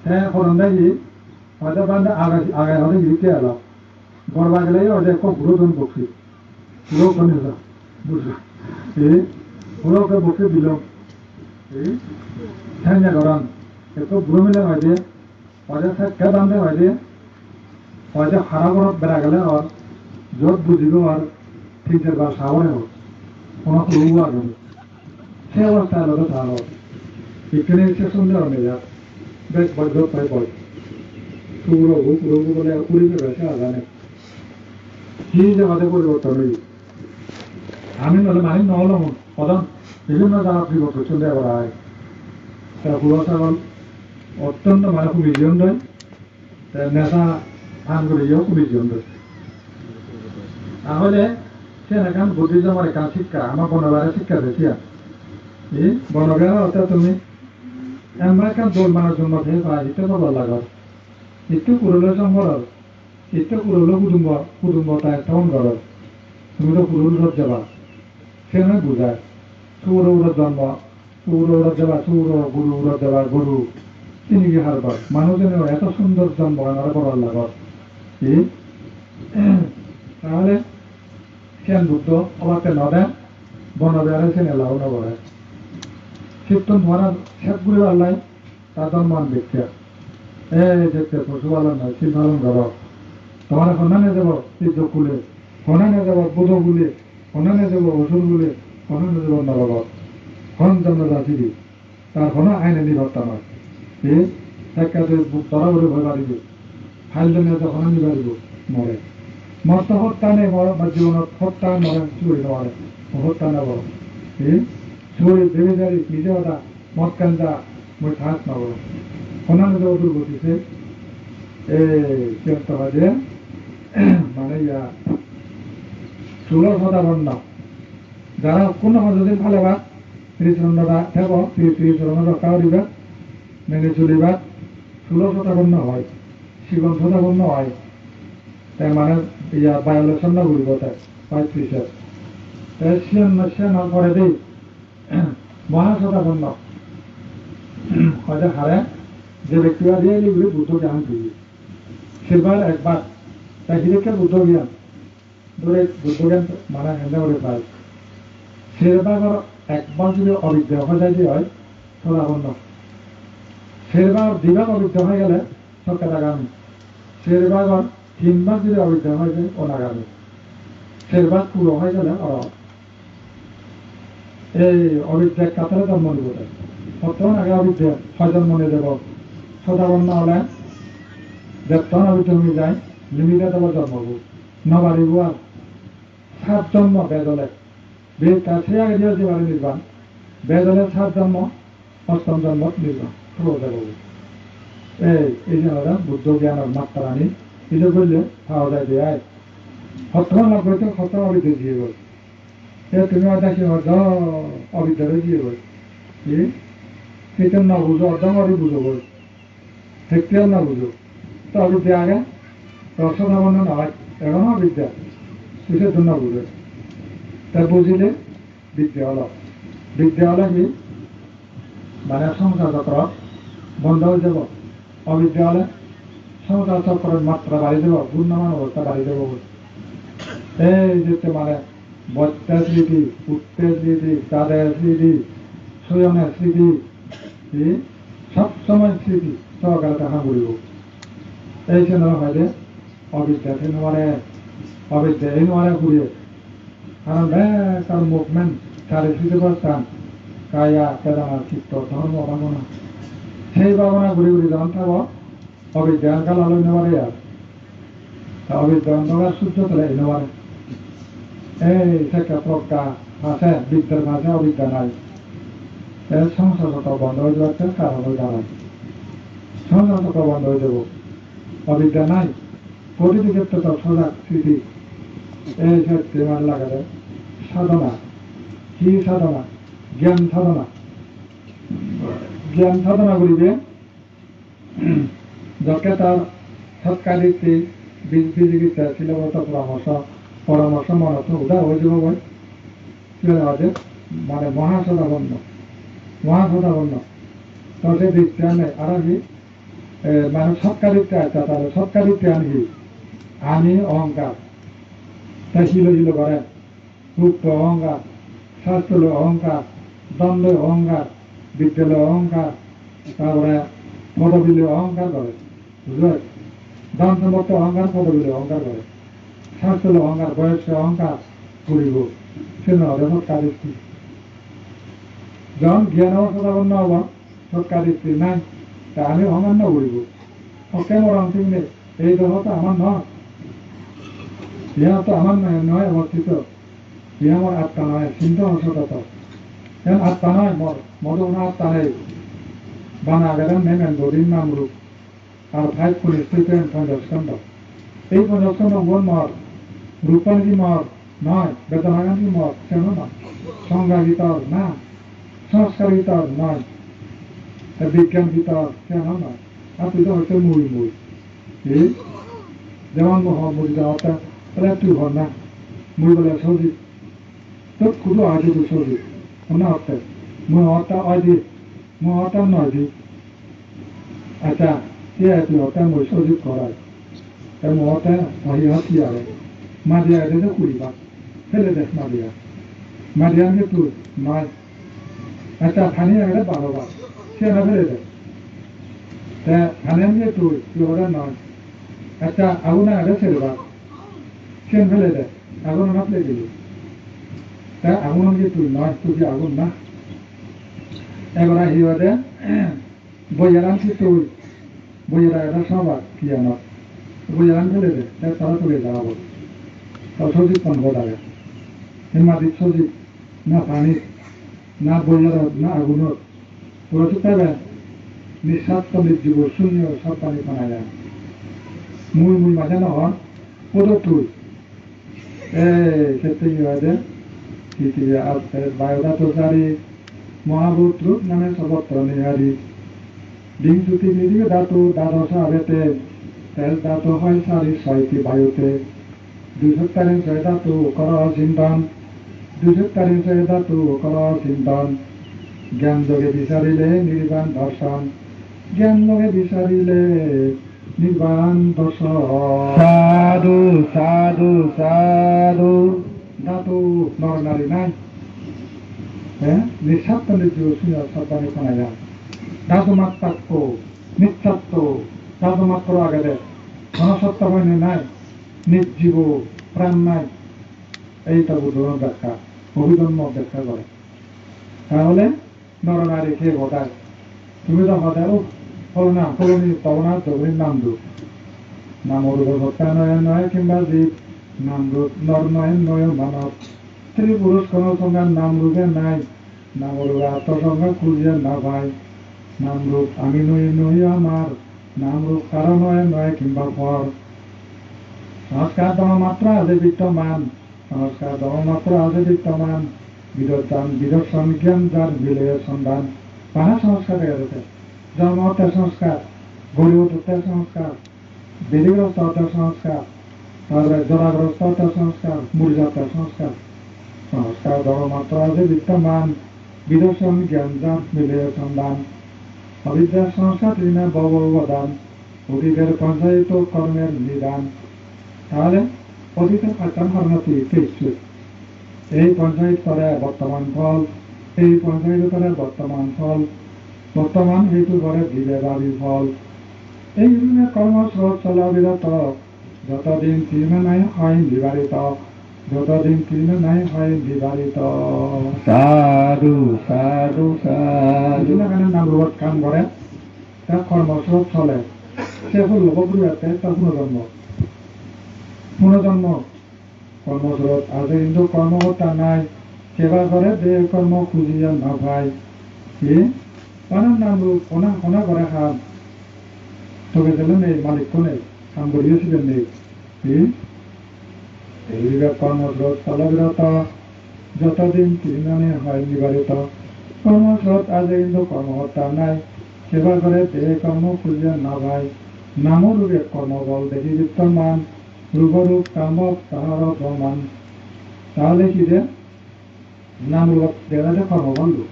হ্যাঁ হরণ দেয় হয়তো বান্ধে আগে হলে গিয়ে এলো গড়বা গেলে ওদের খুব গুরুজন বকছি পুরো কোন বুঝলো পুরোকে বকে দিল ঠ্যাঙ্গা গরম একটু বুড়ো মিলে হয় দিয়ে হয়তো কে বান্ধে হয় দিয়ে হয়তো খারাপ গরম বেড়া গেলে আর যত বুঝিব আর ঠিক বা সাবরে হোক কোনো রোগ আসবে সে অবস্থায় আলাদা ভালো এখানে এসে সুন্দর হয়ে যা বেশ বড় পাই বয় পুরো বলে উড়ে যাবে সে আজানে কি যে বাদে পরিবর্তন হয়ে আমি নলে মানি নহল প্রধান বিভিন্ন জায়গা পরিবর্তন চলে করা হয় তা পুরো ছাগল অত্যন্ত মানে খুব ইজিয়ন দেয় নেশা ফান করে গিয়েও খুব ইজিয়ন দেয় তাহলে সে এখন বুদ্ধিজমের এখান শিক্ষা আমার বনবারে শিক্ষা দিয়েছি এই বনবারে অর্থাৎ তুমি এমন একটা দোল মানার জন্য ভেবে পাই দিতে ভালো লাগা একটু পুরোলে সম্ভব একটু পুরোলে কুটুম্ব তাই তখন করো তুমি তো পুরুল রথ যাবা সেখানে বোঝায় সৌর উড়ত জন্ম সৌর উড়ত যাবা সৌর গুরু উড়ত যাবা গরু চিনিকে হারবার মানুষজনের এত সুন্দর জন্ম আমার করার লাগত তাহলে সেন বুদ্ধ অবাকে নদে বনবিহারে সেন এলাও নগরে কীর্তন ধরা শেখগুলি আল্লাহ তার জন্মান দেখছে দেখতে পশুপালন হয় শিব পালন কর তোমার সন্ধানে যাব তীর্থ কুলে সন্ধানে যাব বোধ গুলে সন্ধানে যাব অসুর গুলে সন্ধানে যাব নরগত খন জন্ম যাচিবি তার কোনো আইনে নিভত্তা নয় একাতে তরা করে ভয় পারিব ফাইল জন্য সন্ধান নিবারিব মরে মরতে হত্যা নেই জীবনত হত্যা মরে চুরি নরে হত্যা নেব চুরি ভেবে যারি নিজে ওটা মদ কান্দা মই ঠাস নব সন্ধানে যাব দুর্গতিছে চিন্তা বাজে মানে ইয়া 16 শতাবন্ন যারা কোনো যদি ভালোবা ত্রিচরণরা থাক ত্রিচরণ রক্ষা করিবা মেনে চলিবা ষোলো শতাপন্ন হয় শিবন শতাপন্ন হয় তাই মানে ইয়া বায়োলেশন না ঘুরিব তাই 35 তাই সিয়ান্ন করে দেই মহা শতাপন্ন হয়তো হারে যে ব্যক্তিরা দিয়ে এগুলি বুদ্ধ জ্ঞান দিবি সেবার একবার তাই হিরেকে বুদ্ধ জ্ঞান ধরে বুদ্ধ জ্ঞান মানে হেন্দা করে পায় সেবার একবার যদি অবিদ্যা হয়ে যায় হয় শতাপন্ন সেবার দুবার অবিদ্যা হয়ে গেলে সরকার আগামী সেবার 3 বার যদি অবিদ্যা হয়ে যায় অনাগামী সেবার পুরো হয়ে গেলে এই অবিদ্যার কাতারে জন্ম নিব বর্তমান আগে অবিদ্যা হয় জন্ম নিয়ে দেব শতাপন্ন হলে দেবতন অবিদ্যা হয়ে যায় লিমিটে দেব জন্মব নবারিব আর 7 জন্ম বেদলে বেদ কাছে আগে দিয়ে যেবারে নির্বাণ বেদলে 7 জন্ম 8ম জন্ম নির্বাণ এই জন্য বুদ্ধ জ্ঞানের মাত্রা আনি এটা করলে পাওয়া যায় দেয় বর্তমান লাভ করতে কত অবিদ্যা দিয়ে গেল তুমি দেখি অবিদ্যারে দিয়ে গেল না বুঝো অর্ধম অরি বুঝো বল দেখতেও না বুঝো তো অবিদ্যা আগে রসধাবন্ন নয় এখন অবিদ্যা কিসের জন্য বুঝে তাই বুঝিলে বিদ্যা হল কি মানে সংসার চক্র বন্ধ হয়ে যাব অবিদ্যা হলে সংসার চক্রের মাত্রা বাড়ি দেব পূর্ণমান অবস্থা বাড়ি দেব এই যেতে মানে বচ্চার স্মৃতি উত্তের স্মৃতি কাদের স্মৃতি স্বয়নের স্মৃতি সবসময় স্মৃতি সহকারে দেখা করিব এই জন্য হয় অবিদ্যা নোয়ারে অবিদ্যা এই নোয়ারে ঘুরিয়ে কারণ তার মুভমেন্ট চারি স্মৃতি স্থান কায়া কেদানা চিত্ত ধর্ম ভাবনা সেই ভাবনা ঘুরি ঘুরি যখন থাকব অবিদ্যা কাল আলো নেওয়ারে আর অবিদ্যা অন্ধকার সূর্য তোলে এই নেওয়ারে এই থেকে প্রজ্ঞা আছে বিদ্যার মাঝে অবিদ্যা নাই এর সংসার বন্ধ হয়ে যাচ্ছে কারণ হয়ে দাঁড়ায় সংসার বন্ধ হয়ে যাব অবিদ্যা নাই প্রতিটি ক্ষেত্রে তো সজাগ স্মৃতি এই ক্ষেত্রে মানে লাগালে সাধনা কি সাধনা জ্ঞান সাধনা করিবে যাকে তার সৎকারিত্বে বিজিগিতা শিলগত পরামর্শ মনত উদার হয়ে যাব মানে মহাসদাবন্ন তো সে বিজ্ঞান নেই আর কি মানে সৎকারিত্বে আছে তাহলে সৎকারিত্বে আনবি আমি অহংকার তাই শিল করে রূপ অহংকার শাস্ত্র অহংকার দ্বন্দ্ব অহংকার বিদ্যালয় অহংকার তারপরে পদবিলে অহংকার করে বুঝলে দন্তমত অহংকার পদবিলে অহংকার করে শাস্ত্র অহংকার বয়সে অহংকার করিব সে সৎকারিত্রী যখন জ্ঞান সদাবন্ন হব সৎকারিত্রী নাই তা আমি অহংকার না করিব কেন অন্তিম নেই এই দেহ তো আমার নয় ইহা তো আমার নয় অবস্থিত ইহা আমার আত্মা নয় চিন্তা অসতত এখন আত্মা নয় মদ আত্মা নেই বানা গেলেন নেমেন দদিন নাম রূপ আর 5 পুলিশ 3 স্কন্ধ এই 5 স্কন্ধ মন মর রূপান কি মর নয় বেদনাগান কি মর কেন নয় সংজ্ঞা ভিতর না সংস্কার ভিতর নয় বিজ্ঞান ভিতর কেন নয় আপনি তো হচ্ছে মুই যেমন মুড়ি দেওয়াটা তাহলে তুই ঘর না মুই বলে সবজি তো খুব আছে তুই সবজি না হচ্ছে মুই হরটা অয় দি মুই হরটা নয় দি আচ্ছা কে তুই হরটা মুই সবজি করায় তাই মুহরটা হই হাতি আরে মাদিয়া এদের কুড়িবা ফেলে দেখ মাদিয়া যে তুই নয় আচ্ছা ফানি একটা 12 বার সে না ফেলে দেখ তা ফানি যে তুই ওটা নয় আচ্ছা আগুন একটা ছেড়ে বার সে ফেলে দেখ আগুন না ফেলে দিলি তা আগুন যে তুই নয় তুই যে আগুন না এবার হিওয়াদে বইয়ারাম কি তুই বইয়ারা এটা সবার কি আমার বইয়ারাম ফেলে দে তারা তুলে দাঁড়াবো তাও সজিব কোন বোধ মাটির সজিব না পানি না বইয়ার না আগুনত পুরো পাবে নিঃস্বার্থ নির্জীব শূন্য সব পানি পানা যায় মুই মাঝে নহন পদ তুই ক্ষেত্রে কি হয় যে পৃথিবী আছে বায়ুধাতুচারী মহাভূত রূপ নামে সর্বত্র নিহারি বিংশুতি পৃথিবী ধাতু দ্বাদশ আবেতে তেজ ধাতু হয় সারি 6টি বায়ুতে 243 ধাতু কর চিন্তন 243 ধাতু কর চিন্তন জ্ঞান যোগে বিচারিলে নির্বাণ দর্শন জ্ঞান যোগে বিচারিলে নির্বাণ দর্শন
সাধু সাধু সাধু
ধাতু নর নারী নাই হ্যাঁ নিঃস্বার্থ নির্জীব শুনে সত্যানি শোনা যায় ধাতু মাত্রাত্ম নিঃস্বার্থ ধাতু মাত্র আগে দেয় ঘনসত্তা হয়নি নাই নির্জীব প্রাণ নাই এইটা বুধন ব্যাখ্যা অভিজন্ম ব্যাখ্যা করে তাহলে নরনারী খেয়ে ঘটায় তুমি তো ঘটায় ফলনা ফলনী তবনা জগরীর নাম রূপ নাম রূপ সত্তা নয় নয় কিংবা জীব নাম রূপ নর নয় নয় মানব স্ত্রী পুরুষ কোন সংজ্ঞা নাম রূপে নাই নাম রূপে আত্মসংজ্ঞা খুঁজিয়ে না ভাই নাম রূপ আমি নই নই আমার নাম রূপ কারণ নয় নয় কিংবা ফল সংস্কার দম মাত্র আছে বিদ্যমান সংস্কার দম মাত্র আছে বিদ্যমান বিদর্শন জ্ঞান যার বিলয়ের সন্ধান পানা সংস্কার দেখা যেতে জন্ম হত্যা সংস্কার গরিব হত্যা সংস্কার বেদিগ্রস্ত হত্যা সংস্কার তারপরে জরাগ্রস্ত হত্যা সংস্কার মূর্য হত্যা সংস্কার সংস্কার দম মাত্র আছে বিদ্যমান বিদর্শন জ্ঞান যার বিলয়ের সন্ধান অবিদ্যার সংস্কার ঋণা ববদান অতীতের পঞ্চায়েত কর্মের নিদান তাহলে অতীতের আচার হরণতি পেয়েছে এই পঞ্চায়েত করে বর্তমান ফল এই পঞ্চায়েত করে বর্তমান ফল বর্তমান হেতু করে বিবেকাবী ফল এই কর্মস্রোত চলা বিরত যতদিন কৃষ্ণ নাই হয় নিবারিত যতদিন কৃষ্ণ নাই হয় নিবারিত
সাধু সাধু সাধু
নাম রূপত কাম করে তার কর্মস্রোত চলে সে হল লোকপ্রিয়তে তার পুনর্জন্ম কর্মস্রোত আছে কিন্তু কর্মকর্তা নাই সেবা করে দেহ কর্ম খুঁজিয়া না ভাই কি অনেক নাম রূপ কোনা করে খাম তবে দিলে নেই মালিক তো নেই কাম করিয়েছিলেন নেই কি এই কর্মস্রোত চলবিরত যতদিন তৃণনে হয় নিবারিত কর্মস্রোত আছে কিন্তু কর্মকর্তা নাই সেবা করে দেহ কর্ম খুঁজিয়া না ভাই নামরূপে কর্মবল দেখি বিদ্যমান রূপরূপ কামক তাহার প্রমাণ তাহলে কি যে নাম রূপ দেখা যায় কর্মবল রূপ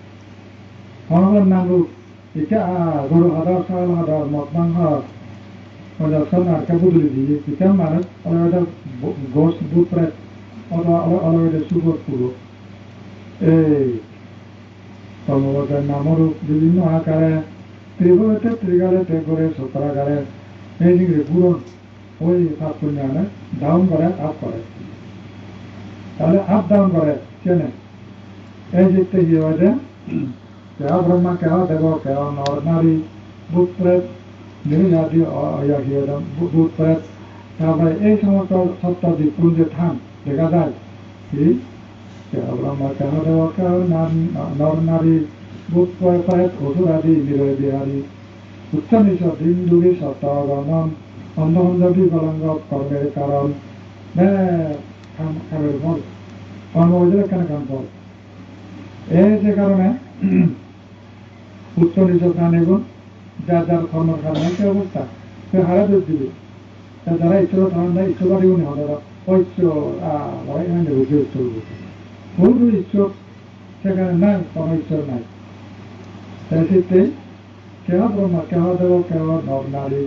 কর্মবল নাম রূপ এটা গরু হাদার চাউল হাদার মদ মাংস নারকা বদলি দিয়ে এটা মানুষ অলরেডি গোস বুট প্রায় অলরেডি সুগর পুরো এই কর্মবলের নামরূপ বিভিন্ন আকারে ত্রিভুতে ত্রিগালে করে সত্তরাগারে এই দিকে পূরণ ওই ভাব পুণ্য ডাউন করে আপ করে তাহলে আপ ডাউন করে কেনে এই দিকতে কি হয় যে কেহ ব্রহ্মা কেহ দেব কেহ নর নারী ভূত প্রেত নির্জাতি ভূত প্রেত তারপরে এই সমস্ত সপ্তাধিক পুঞ্জের থান দেখা যায় কি কেহ ব্রহ্মা কেহ দেব কেহ নর নারী ভূত প্রেত অসুর আদি নিরয় বিহারী উচ্চ নিচ দিন যুগে সত্যগণন অন্ধ বিকলঙ্গ কর্মের কারণ খামের ফল কর্ম হয়েছিল কেন কাম ফল এই যে কারণে উচ্চ নিচ প্রাণীগুণ যার যার কর্মের কারণে কি অবস্থা সে হারা দোষ দিবে যারা ঈশ্বর ধারণ দেয় ঈশ্বরবাদী উনি হল ঈশ্বর ঈশ্বর সেখানে নাই কোনো ঈশ্বর নাই সেই ক্ষেত্রে কেহ ব্রহ্মা কেহ দেব কেহ নর নারী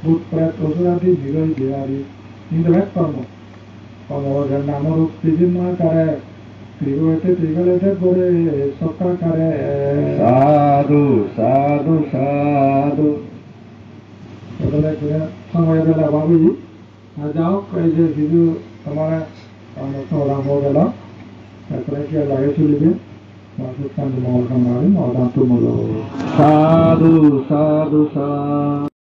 ভূত প্রেত অসুরাদি নিরয় বিহারী কিন্তু এক কর্মবলের নামরূপ বিভিন্ন আকারে ত্রিগুণেতে ত্রিগুণেতে করে সকাকারে
সাধু সাধু সাধু
সময় বেলা ভাবি যাও এই যে ভিডিও তোমার প্রোগ্রাম হয়ে গেল তারপরে কি লাগে চলিবে মঙ্গল কামনা মঙ্গল
সাধু সাধু সাধু